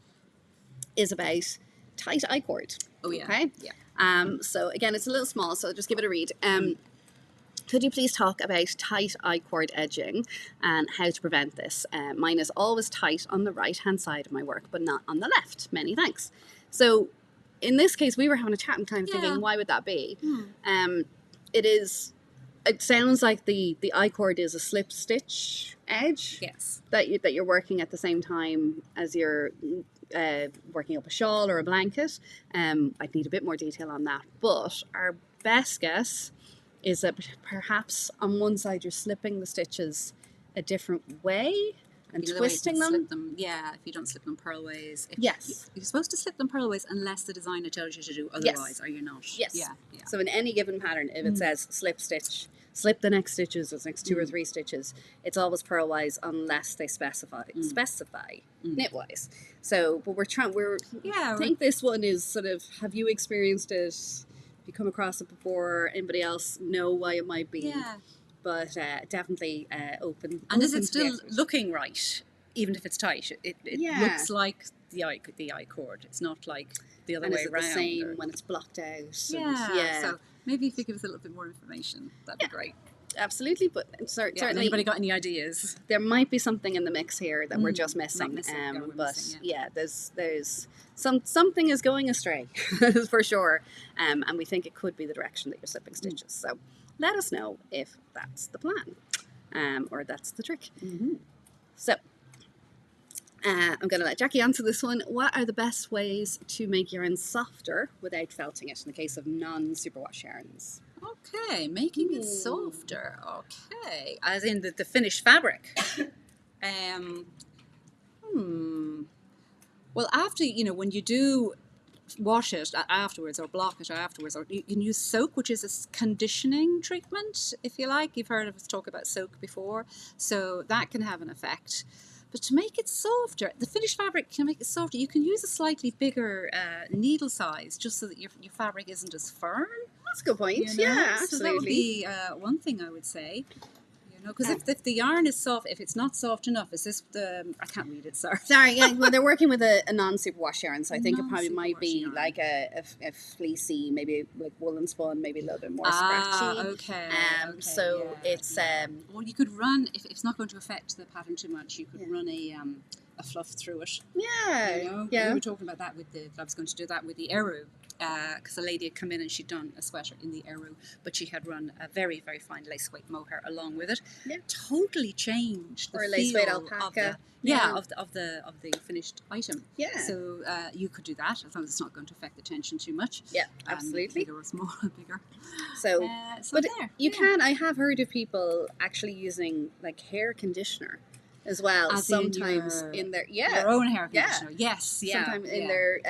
is about tight I-cord. Oh yeah. Okay. Yeah. So again, it's a little small, so just give it a read. Could you please talk about tight I-cord edging and how to prevent this? Mine is always tight on the right-hand side of my work, but not on the left. Many thanks. So in this case, we were having a chat and kind of thinking, why would that be? It sounds like the I-cord is a slip stitch edge. Yes. That you're working at the same time as you're working up a shawl or a blanket. I'd need a bit more detail on that, but our best guess is that perhaps on one side you're slipping the stitches a different way and twisting them. Yeah, if you don't slip them purlways. Yes. You're supposed to slip them purlways unless the designer tells you to do otherwise, or you're not. Yes. Yeah. So in any given pattern, if it says slip stitch, slip the next stitches or the next 2 or 3 stitches, it's always purlwise unless they specify knitwise. So, but I think this one is sort of, have you experienced it? Have you come across it before? Anybody else know why it might be? Yeah. But definitely open. And is it still looking right, even if it's tight? It looks like the I-cord. It's not like the other way around. The same when it's blocked out. Yeah. So maybe if you give us a little bit more information, that'd be great. Absolutely, but certainly. Anybody got any ideas? There might be something in the mix here that we're just missing. There's something is going astray for sure, and we think it could be the direction that you're slipping stitches. So let us know if that's the plan, or that's the trick. So I'm going to let Jackie answer this one. What are the best ways to make yarn softer without felting it in the case of non-superwash yarns? Okay, making it softer. Okay, as in the finished fabric. Well, after, when you do wash it afterwards or block it afterwards, or you can use soak, which is a conditioning treatment, if you like. You've heard of us talk about soak before, so that can have an effect. But to make it softer, the finished fabric can make it softer. You can use a slightly bigger needle size just so that your fabric isn't as firm. That's a good point. Yeah, absolutely. So that would be one thing I would say. Because if the yarn is soft, if it's not soft enough, is this I can't read it, sorry. Sorry, yeah, well, they're working with a non-superwash yarn, so I think it probably might be yarn. Like a fleecy, maybe like woolen spun, maybe a little bit more scratchy. Okay. So it's... Well, you could run, if it's not going to affect the pattern too much, you could run a fluff through it. Yeah. We were talking about that I was going to do that with the Eru. Because a lady had come in and she'd done a sweater in the Eru, but she had run a very, very fine lace weight mohair along with it. Yeah. Totally changed the feel lace weight alpaca. Of the finished item. Yeah. So you could do that as long as it's not going to affect the tension too much. Yeah, absolutely. Bigger or smaller, bigger. So but you can. I have heard of people actually using like hair conditioner as well. Sometimes in their your own hair conditioner. Yes. Yeah. Sometimes in their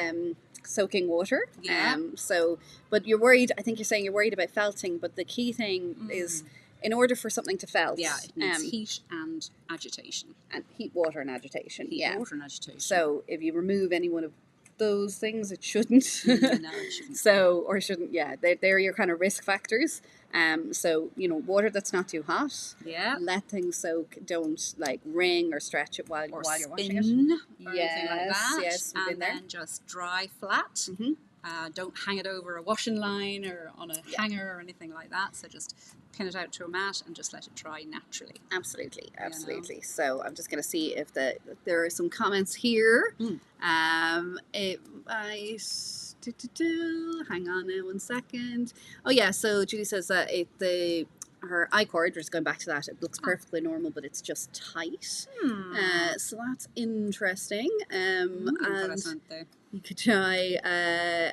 soaking water. But you're worried, I think you're saying you're worried about felting, but the key thing is in order for something to felt, it needs heat and agitation. And heat, water and agitation. Water and agitation. So if you remove any one of those things, it shouldn't. No, it shouldn't. They're your kind of risk factors. So, water that's not too hot. Yeah. Let things soak. Don't like wring or stretch it while you're washing it. Or anything like that. Yes. And then just dry flat. Don't hang it over a washing line or on a hanger or anything like that. So just pin it out to a mat and just let it dry naturally. Absolutely. So I'm just going to see if there are some comments here. It might... Hang on now 1 second. Oh yeah, so Julie says that her I cord, just going back to that, it looks perfectly normal, but it's just tight. So that's interesting. And you could try.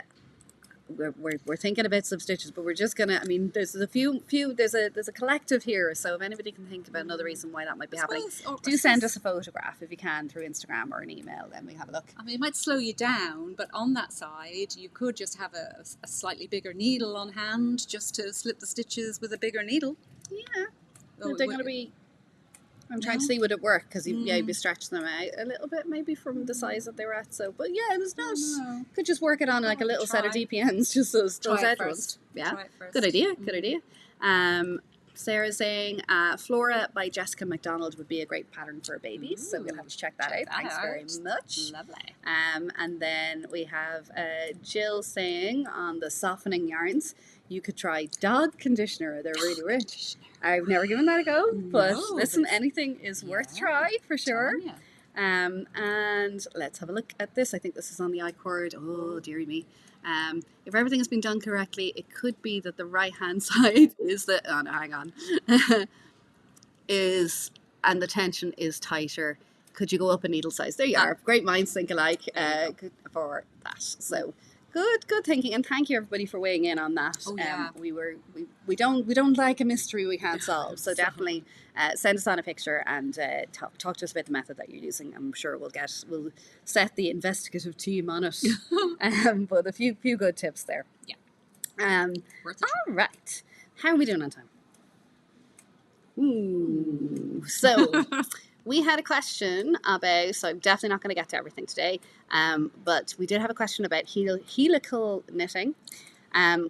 We're thinking about some stitches, but we're just gonna. I mean, there's a few. There's a collective here. So if anybody can think about another reason why that might be happening, do send us a photograph if you can through Instagram or an email. Then we have a look. I mean, it might slow you down, but on that side, you could just have a slightly bigger needle on hand, just to slip the stitches with a bigger needle. Yeah, they're going to be. I'm trying to see would it work because you'd be stretching them out a little bit maybe from the size that they were at. So, but yeah, it was not. Could just work it on like a little set of DPNs, just those edge ones. Yeah, good idea. Good idea. Sarah's saying Flora by Jessica McDonald would be a great pattern for babies. So we'll have to check that out. Thanks very much. Lovely. And then we have Jill saying on the softening yarns, you could try dog conditioner. They're really rich. I've never given that a go, but listen, anything is worth try for sure. And let's have a look at this. I think this is on the I cord. Oh, dearie me. If everything has been done correctly, it could be that the right hand side is the. Oh no, hang on. And the tension is tighter. Could you go up a needle size? There you are. Great minds think alike for that. So. Good thinking, and thank you everybody for weighing in on that. We don't like a mystery we can't solve, so definitely send us on a picture and talk to us about the method that you're using. I'm sure we'll set the investigative team on it. But a few good tips there. Yeah. All right, how are we doing on time? Ooh, so. We had a question about, so I'm definitely not going to get to everything today, but we did have a question about helical knitting,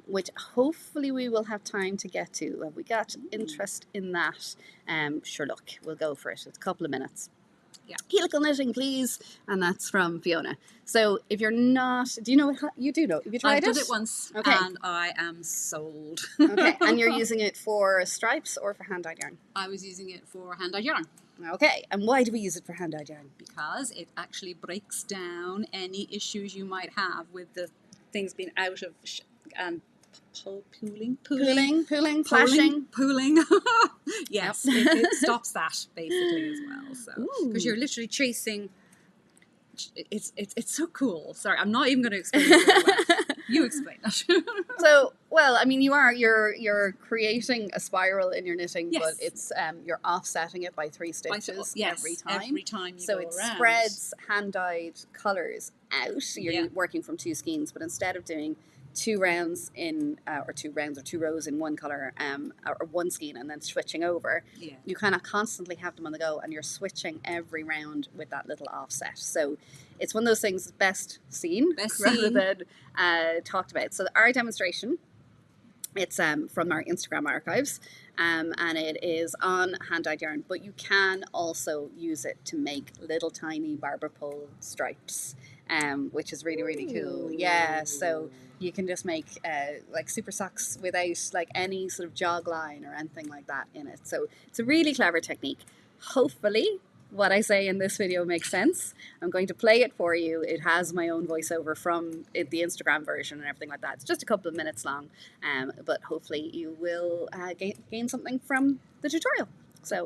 which hopefully we will have time to get to. Have we got interest in that? Sure, look, we'll go for it. It's a couple of minutes. Yeah. Helical knitting, please. And that's from Fiona. So if you're not, do you know what you do know? Have you tried it? I did it once, and I am sold. Okay, and you're using it for stripes or for hand-dyed yarn? I was using it for hand-dyed yarn. Okay, and why do we use it for hand-dyed yarn? Because it actually breaks down any issues you might have with the things being out of pooling, flashing. Yes, it stops that basically as well. So because you're literally chasing. It's so cool. Sorry, I'm not even going to explain it very well. You explain that. So, well, I mean, you're creating a spiral in your knitting, but it's you're offsetting it by 3 stitches every time. Every time you so go it around. spreads hand-dyed colours out. So you're working from 2 skeins, but instead of doing 2 rounds or 2 rows in one colour, or 1 skein and then switching over, you kind of constantly have them on the go, and you're switching every round with that little offset. So it's one of those things best seen rather than talked about. So our demonstration, it's from our Instagram archives, and it is on hand-dyed yarn, but you can also use it to make little tiny barber pole stripes, which is really, really cool. Yeah, so you can just make like super socks without like any sort of jog line or anything like that in it. So it's a really clever technique. Hopefully what I say in this video makes sense. I'm going to play it for you. It has my own voiceover from the Instagram version and everything like that. It's just a couple of minutes long, but hopefully you will gain something from the tutorial. So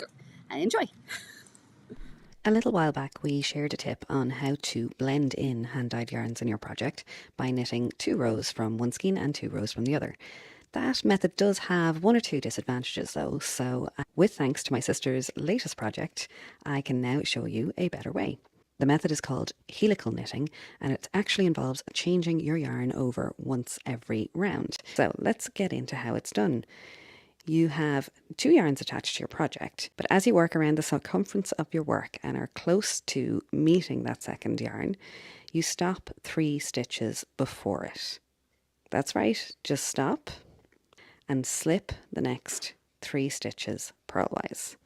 enjoy. A little while back we shared a tip on how to blend in hand-dyed yarns in your project by knitting 2 rows from one skein and 2 rows from the other. That method does have 1 or 2 disadvantages though, so with thanks to my sister's latest project, I can now show you a better way. The method is called helical knitting, and it actually involves changing your yarn over once every round. So let's get into how it's done. You have 2 yarns attached to your project, but as you work around the circumference of your work and are close to meeting that second yarn, you stop 3 stitches before it. That's right, just stop and slip the next 3 stitches purlwise.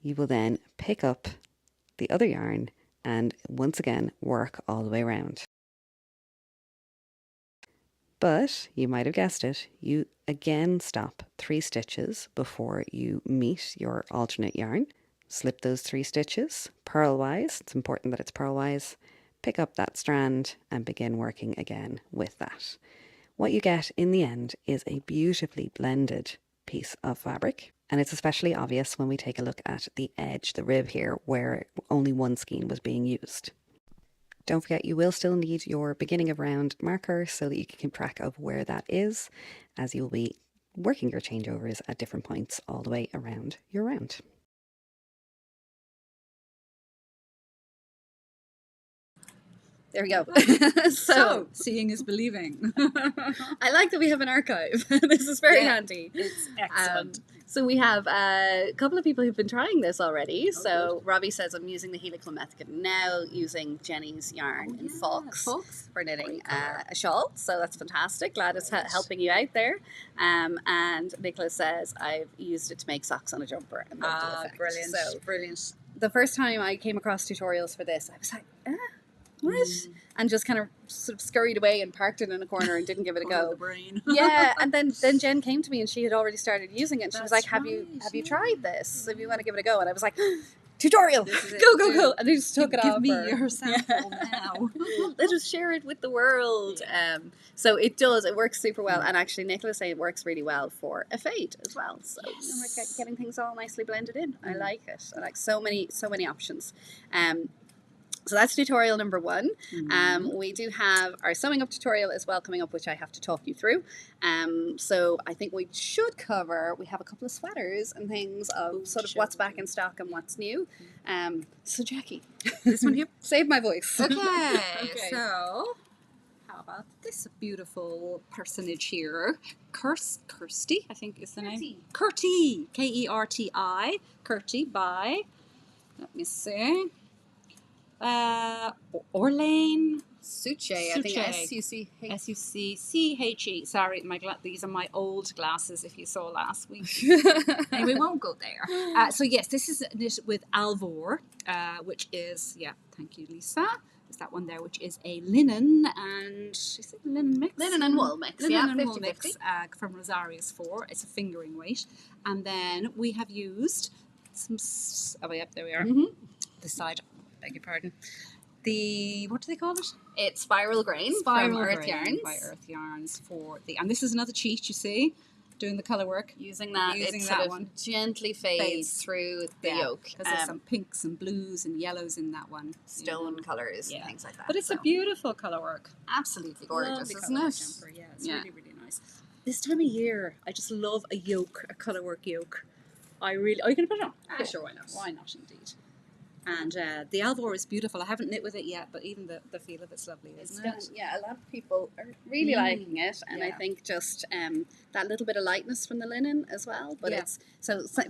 You will then pick up the other yarn and once again work all the way around. But you might have guessed it, you again stop 3 stitches before you meet your alternate yarn. Slip those 3 stitches purlwise. It's important that it's purlwise. Pick up that strand and begin working again with that. What you get in the end is a beautifully blended piece of fabric. And it's especially obvious when we take a look at the edge, the rib here, where only one skein was being used. Don't forget, you will still need your beginning of round marker so that you can keep track of where that is, as you'll be working your changeovers at different points all the way around your round. There we go. So, seeing is believing. I like that we have an archive. This is very handy. It's excellent. So we have a couple of people who've been trying this already. Oh, so Robbie says, I'm using the helical method now, using Jenny's yarn in Fox for knitting a shawl. So that's fantastic. Glad it's helping you out there. And Nicola says, I've used it to make socks on a jumper. And brilliant. So Brilliant. the first time I came across tutorials for this, I was like, what? And just kind of sort of scurried away and parked it in a corner and didn't give it a go. The brain. Yeah, and then Jen came to me and she had already started using it. And she was like, have you tried this? If you want to give it a go. And I was like, tutorial, go. And they just took it off. Give me your sample now. Let us share it with the world. So it works super well. And actually Nicola said it works really well for a fade as well. So we're getting things all nicely blended in. I like it. I like so many options. So that's tutorial number 1. We do have our sewing up tutorial as well coming up, which I have to talk you through. So I think we should cover, we have a couple of sweaters and things of sort of what's back in stock and what's new. So Jackie, This one here? save my voice. Okay. So, how about this beautiful personage here? Kirsty, I think is the name. Kerti. Kerti. Kerti by, let me see. Orlane Suche, I think S-U-C-H. S-U-C-C-H-E. Sorry, these are my old glasses if you saw last week. And we won't go there. So yes, this is knit with Alvor, which is, thank you, Lisa. Is that one there, which is a linen and, is it linen mix? Linen and wool mix, Linen and wool mix from Rosaria's 4. It's a fingering weight. And then we have used some, there we are. This side. Beg your pardon. What do they call it? It's spiral grain from Earth Yarns. By Earth Yarns and this is another cheat, you see, doing the colour work. Using that one. Gently fades through the yoke. Because there's some pinks and blues and yellows in that one. Stone colours and things like that. But it's a beautiful colour work. Absolutely gorgeous, isn't it? Jumper. Yeah, it's really, really nice. This time of year, I just love a yoke, a colour work yoke. Are you going to put it on? Sure, why not? Why not, indeed. And the Alvor is beautiful. I haven't knit with it yet, but even the feel of it's lovely, isn't it? Yeah, a lot of people are really liking it, and I think just that little bit of lightness from the linen as well. But it's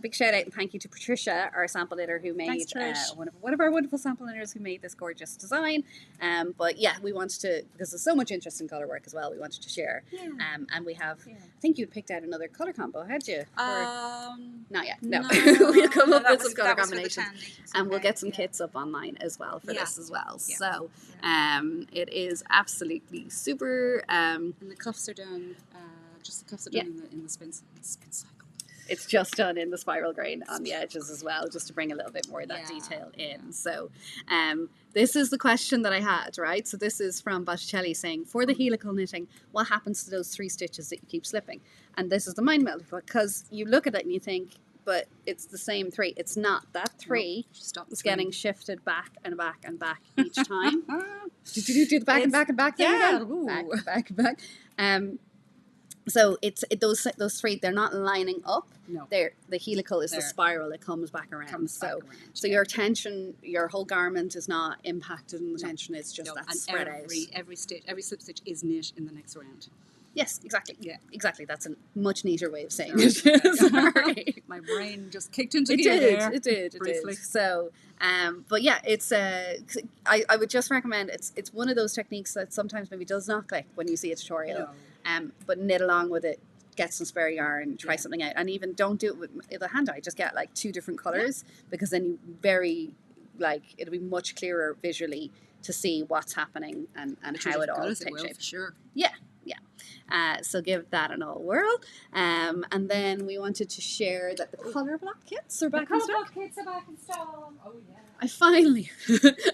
big shout out and thank you to Patricia, our sample knitter, who made one of our wonderful sample knitters who made this gorgeous design. But yeah, we wanted to, because there's so much interest in colour work as well. We wanted to share. And we have. I think you picked out another colour combo, had you? Not yet. No, we'll come up with some colour combinations, and we'll get some kits up online as well for this as well. So it is absolutely super. And the cuffs are done. Just the cuffs are done in the spin cycle. It's just done in the spiral grain on the edges as well, just to bring a little bit more of that detail in. So this is the question that I had, right? So this is from Botticelli saying, for the helical knitting, what happens to those 3 stitches that you keep slipping? And this is the mind melt, because you look at it and you think, but it's the same 3. It's not. That 3 is getting shifted back and back and back each time. Do the back and back and back thing again? Back and back. So those 3, they're not lining up. No. The helical is the spiral. It comes back around. So your tension, your whole garment is not impacted, and the tension is just that spread out. Every slip stitch is knit in the next round. Yes, exactly. Yeah, exactly. That's a much neater way of saying it. Sorry. My brain just kicked into gear there. It did. So, but yeah, it's I would just recommend it's one of those techniques that sometimes maybe does not click when you see a tutorial. But knit along with it, get some spare yarn, try something out, and even don't do it with a hand dye. Just get like 2 different colors, because then you it'll be much clearer visually to see what's happening and how it all takes shape. For sure. Yeah. So give that an all whirl. And then we wanted to share that the colour block kits are back in stock. Colour block kits are back in stock. Oh yeah. I finally,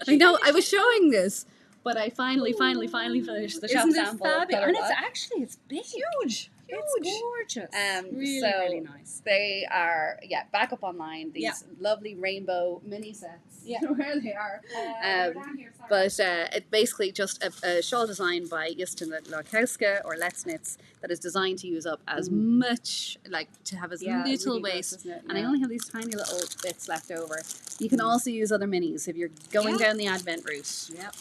I know I was showing this, but I finally finished the shop Isn't it sample of fabulous? colour And block. it's big. Huge. It's gorgeous. Really nice. They are back up online. These Yeah. lovely rainbow mini sets. Yeah. Where they are. Down here, sorry. But it's basically just a shawl design by Justin Larkowska or Let's Knits that is designed to use up as much, like to have as little really waste. does, doesn't it? And I Yeah. only have these tiny little bits left over. You can also use other minis if you're going down the Advent route. Yep.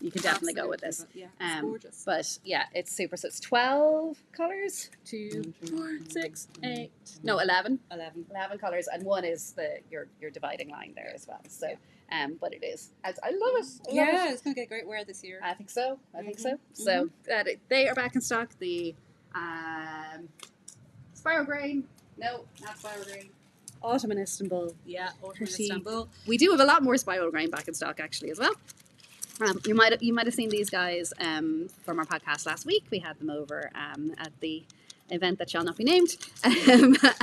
You can definitely go with this. Yeah, it's gorgeous. But yeah, it's super. So it's 12 colours. 2, 4, 6, 8. No, 11. 11 colours, and one is your dividing line there as well. So, but it is. I love it. It's going to get great wear this year. I think so. So they are back in stock. The Spiral Grain. No, not Spiral Grain. Autumn in Istanbul. Yeah, Autumn in Pretty. Istanbul. We do have a lot more Spiral Grain back in stock actually as well. You might have seen these guys from our podcast last week. We had them over at the event that shall not be named,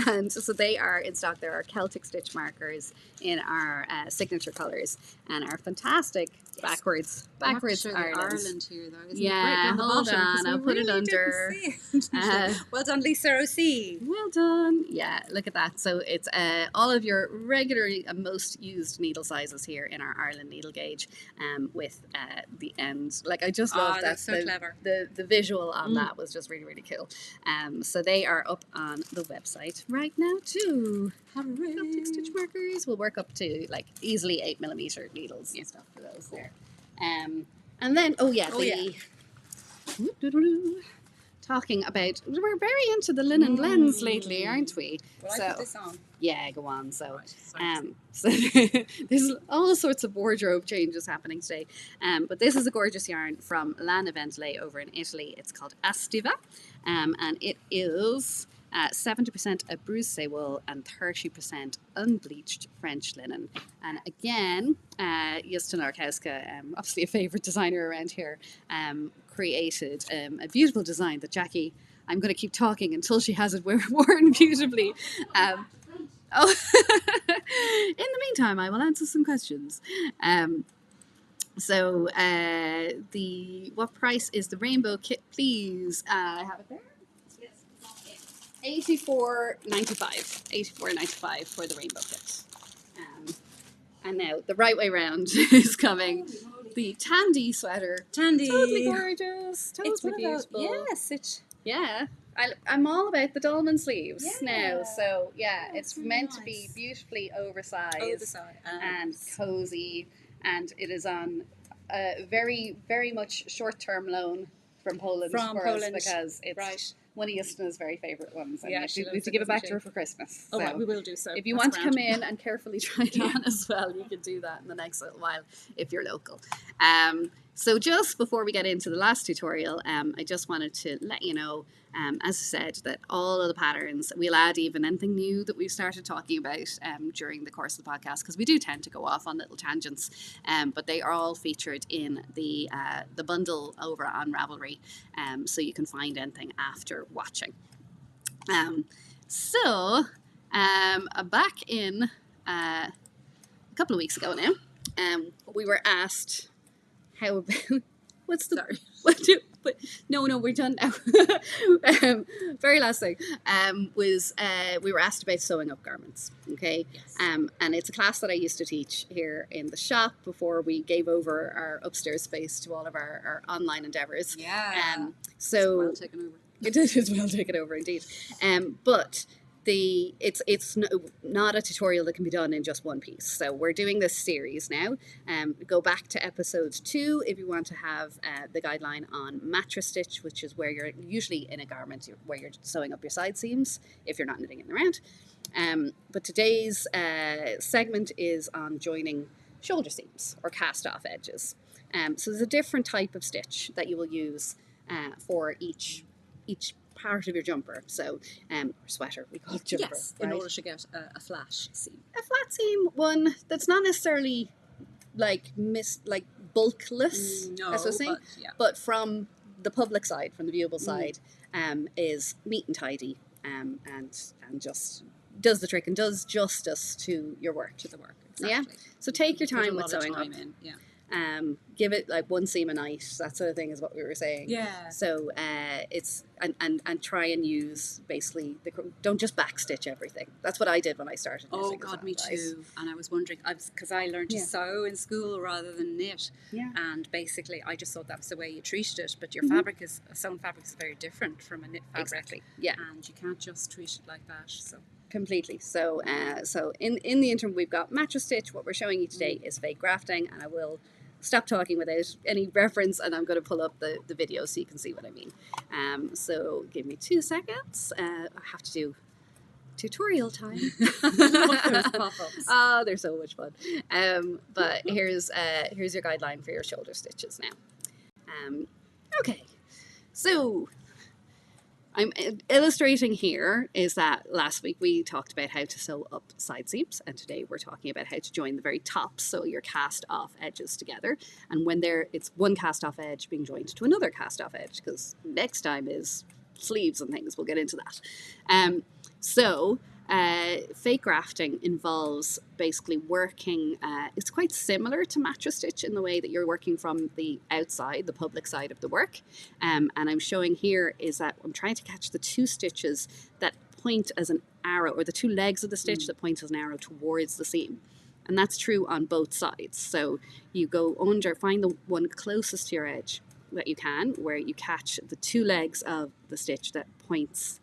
and so they are in stock. There are Celtic stitch markers in our signature colours and our fantastic backwards Ireland here though. Isn't Yeah, it? Right hold on, I'll put it under. Well done, Lisa OC. Well done. Yeah, look at that. So it's all of your regular most used needle sizes here in our Ireland needle gauge with the end. Like I just love that. That's so clever. The visual on that was just really, really cool. So they are up on the website right now too. Celtic stitch markers will work up to like easily 8mm needles and stuff for those there. And then talking about, we're very into the linen blends lately, aren't we? Well, I put this on. Yeah, go on. So, Right, so there's all sorts of wardrobe changes happening today. But this is a gorgeous yarn from Lana Ventley over in Italy. It's called Astiva, and it is 70% Abruzze wool and 30% unbleached French linen. And again, Justin Larkowska, obviously a favourite designer around here, created a beautiful design that Jackie, I'm going to keep talking until she has it worn beautifully. In the meantime, I will answer some questions. What price is the rainbow kit, please? I have it there. $84.95. $84.95 for the rainbow kit. And now the right way round is coming. The Tandy sweater. Tandy. Totally gorgeous. Totally It's beautiful. Yes, Yeah. I'm all about the dolman sleeves now. Yeah. So yeah, Oh, it's really meant to nice. be beautifully oversized and and cozy, and it is on a very, very much short-term loan from Poland for us because it's one of Justina's very favourite ones. And Yeah, we she have loves to it, give it back doesn't to her for Christmas. Oh, So right, we will do so. if you That's want to come grand. in and carefully try it on as well, you can do that in the next little while if you're local. So just before we get into the last tutorial, I just wanted to let you know, as I said, that all of the patterns, we'll add even anything new that we've started talking about during the course of the podcast, because we do tend to go off on little tangents, but they are all featured in the bundle over on Ravelry, so you can find anything after watching. Back in a couple of weeks ago now, we were asked how about no, we're done now. Very last thing was we were asked about sewing up garments. Okay, Yes. and it's a class that I used to teach here in the shop before we gave over our upstairs space to all of our online endeavours. Yeah. So Well taken over. it is well taken over indeed. But it's not a tutorial that can be done in just one piece. So we're doing this series now. Go back to episode 2 if you want to have the guideline on mattress stitch, which is where you're usually in a garment where you're sewing up your side seams if you're not knitting it around. But today's segment is on joining shoulder seams or cast off edges. So there's a different type of stitch that you will use for each part of your jumper. So or sweater, we call it jumper. Yes, right? in order to get a flash seam. A flat seam one that's not necessarily like bulkless, No, as we're saying, but yeah. but from the public side, from the viewable side, is neat and tidy, and just does the trick and does justice to your work. To the work, Yeah. exactly. So take your Put a time lot with of sewing time up. in, yeah. Give it like one seam a night, that sort of thing is what we were saying. Yeah. So it's and try and use basically don't just backstitch everything. That's what I did when I started. Oh knitting as God, well, me right? too. And I was wondering, because I learned to sew in school rather than knit, and basically I just thought that was the way you treated it. But your fabric is sewn fabric is very different from a knit fabric. Exactly. Yeah. And you can't just treat it like that. So. Completely. So so in the interim, we've got mattress stitch. What we're showing you today is fake grafting, and I will stop talking without any reference, and I'm going to pull up the video so you can see what I mean. So give me 2 seconds. I have to do tutorial time. Love those pop-ups. Oh, they're so much fun. But here's your guideline for your shoulder stitches now. Okay, so I'm illustrating here is that last week we talked about how to sew up side seams, and today we're talking about how to join the very tops, so your cast off edges together. And when it's one cast off edge being joined to another cast off edge, because next time is sleeves and things. We'll get into that. So fake grafting involves basically working, it's quite similar to mattress stitch in the way that you're working from the outside, the public side of the work. And I'm showing here is that I'm trying to catch the 2 stitches that point as an arrow, or the 2 legs of the stitch that point as an arrow towards the seam. And that's true on both sides. So you go under, find the one closest to your edge that you can, where you catch the 2 legs of the stitch that points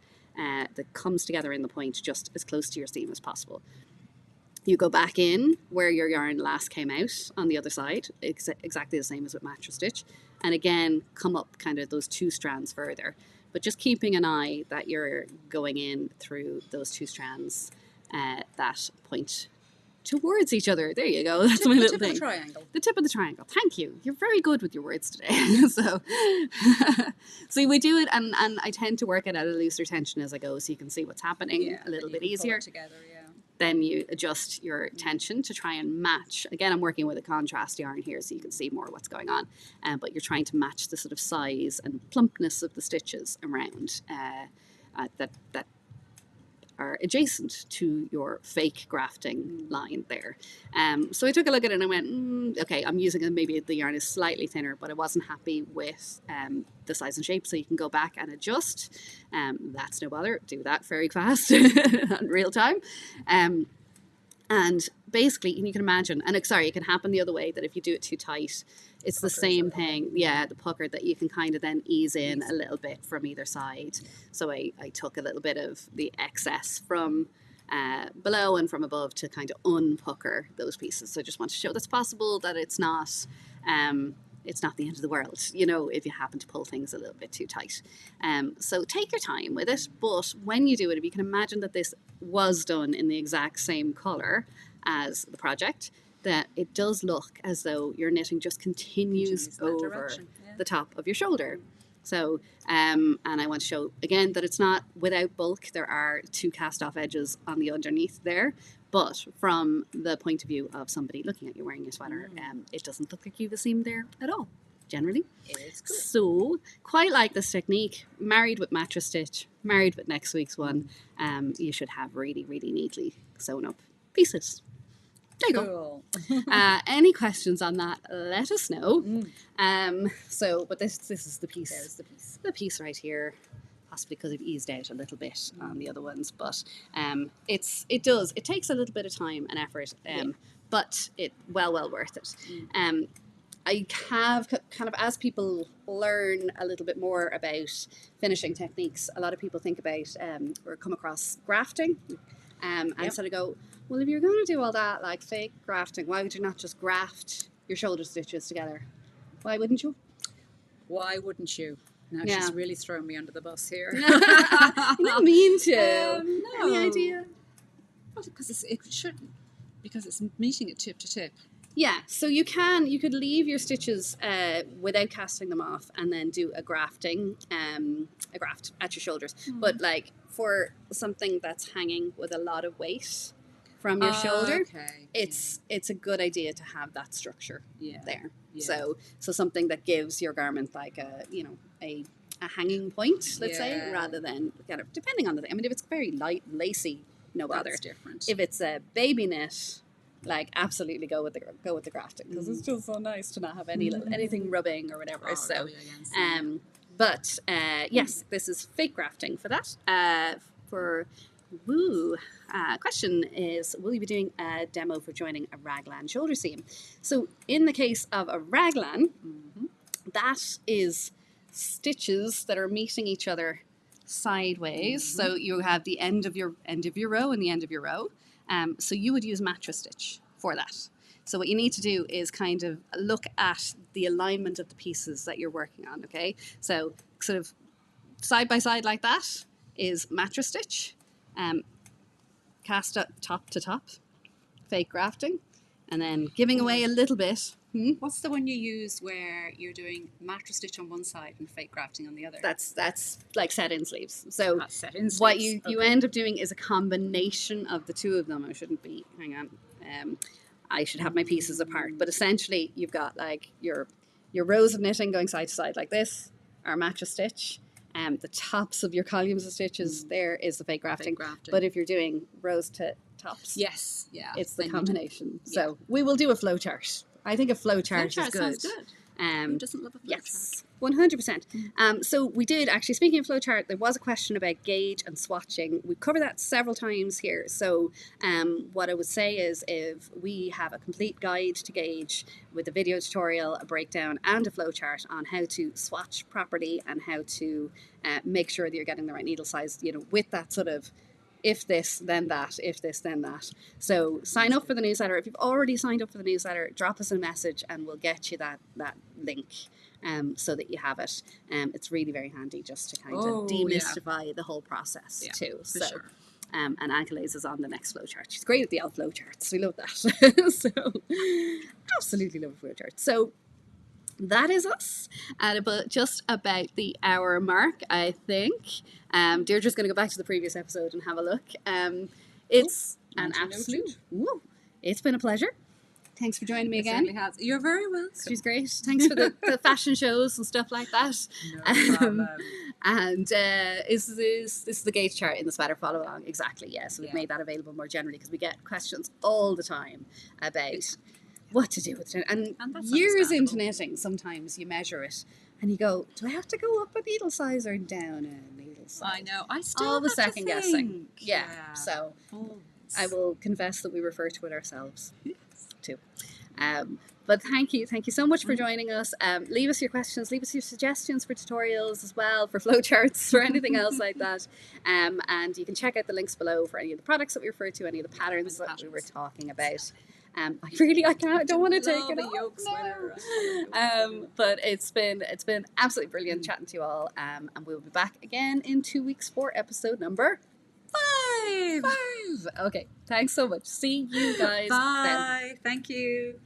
that comes together in the point just as close to your seam as possible. You go back in where your yarn last came out on the other side, exactly the same as with mattress stitch, and again come up kind of those 2 strands further, but just keeping an eye that you're going in through those 2 strands that point towards each other. There you go. That's my little thing. The tip of the triangle. The tip of the triangle. Thank you. You're very good with your words today. So we do it, and I tend to work it at a looser tension as I go, so you can see what's happening a little bit easier. Together, Then you adjust your tension to try and match. Again, I'm working with a contrast yarn here, so you can see more what's going on. But you're trying to match the sort of size and plumpness of the stitches around that are adjacent to your fake grafting line there. So I took a look at it and I went, okay, I'm using maybe the yarn is slightly thinner, but I wasn't happy with the size and shape, so you can go back and adjust. That's no bother, do that very fast in real time. And basically, you can imagine, and sorry, it can happen the other way, that if you do it too tight, it's the same thing. Yeah, the pucker that you can kind of then ease in a little bit from either side. So I took a little bit of the excess from below and from above to kind of unpucker those pieces. So I just want to show that's possible, that it's not the end of the world, if you happen to pull things a little bit too tight. So take your time with it, but when you do it, if you can imagine that this was done in the exact same colour as the project, that it does look as though your knitting just continues over the top of your shoulder. So, and I want to show again that it's not without bulk. There are 2 cast off edges on the underneath there, but from the point of view of somebody looking at you wearing your sweater, it doesn't look like you have a seam there at all, generally. It's good. So, quite like this technique, married with mattress stitch, married with next week's one, you should have really, really neatly sewn up pieces. There you go. Any questions on that, let us know. But this is the piece. There's the piece. The piece right here. Possibly because I've eased out a little bit on the other ones, but it takes a little bit of time and effort, but it well worth it. I have kind of, as people learn a little bit more about finishing techniques, a lot of people think about or come across grafting, and sort of go, well, if you're going to do all that like fake grafting, why would you not just graft your shoulder stitches together? Why wouldn't you? Why wouldn't you? Now she's really throwing me under the bus here. You don't mean to. No. Any idea? Well, because it's meeting it tip to tip. Yeah, so you could leave your stitches without casting them off, and then do a graft at your shoulders. But like for something that's hanging with a lot of weight from your shoulder, it's a good idea to have that structure there. So something that gives your garment like a hanging point, let's say, rather than kind of depending on the. I mean, if it's very light, lacy, no bother. That's different. If it's a baby knit, like absolutely go with the grafting, because it's just so nice to not have anything rubbing or whatever. Yes, this is fake grafting for that. Question is, will you be doing a demo for joining a raglan shoulder seam? So in the case of a raglan, that is stitches that are meeting each other sideways. So you have the end of your row and the end of your row. So you would use mattress stitch for that. So what you need to do is kind of look at the alignment of the pieces that you're working on, okay? So sort of side by side like that is mattress stitch, cast up top to top, fake grafting, and then giving away a little bit. What's the one you use where you're doing mattress stitch on one side and fake grafting on the other? That's like set-in sleeves. So set-in sleeves. What you end up doing is a combination of the two of them. I should have my pieces apart. But essentially, you've got like your rows of knitting going side to side like this, are mattress stitch. The tops of your columns of stitches there is the fake grafting. But if you're doing rows to tops, it's the combination. So we will do a flow chart. I think a flow chart is good. Sounds good. Who doesn't love a flow chart? 100%. So we did actually, speaking of flow chart, there was a question about gauge and swatching. We've covered that several times here. So what I would say is, if we have a complete guide to gauge with a video tutorial, a breakdown, and a flow chart on how to swatch properly and how to make sure that you're getting the right needle size, with that sort of if this, then that, if this, then that. So sign up for the newsletter. If you've already signed up for the newsletter, drop us a message and we'll get you that link so that you have it. It's really very handy just to kind of demystify the whole process too. For sure. And Ankalaise is on the next flowchart. She's great at the elf flowcharts. We love that. So absolutely love a flowchart. So that is us at just about the hour mark, I think. Deirdre's going to go back to the previous episode and have a look. It's an absolute... It's been a pleasure. Thanks for joining me again. It certainly has. You're very welcome. She's great. Thanks for the fashion shows and stuff like that. No problem. And this is the gauge chart in the sweater follow along. Exactly, yeah. So we've made that available more generally because we get questions all the time about what to do with it. And years into knitting, sometimes you measure it and you go, do I have to go up a needle size or down a needle size? I know. I still all the have second to guessing. think. Yeah. So I will confess that we refer to it ourselves too. But thank you so much for joining us. Leave us your questions, leave us your suggestions for tutorials as well, for flowcharts or anything else like that. And you can check out the links below for any of the products that we refer to, any of the patterns that we were talking about. I don't want to take it off. Yoke sweater. But it's been absolutely brilliant chatting to you all. And we'll be back again in 2 weeks for episode number 5. Okay, thanks so much. See you guys Bye. then. Thank you.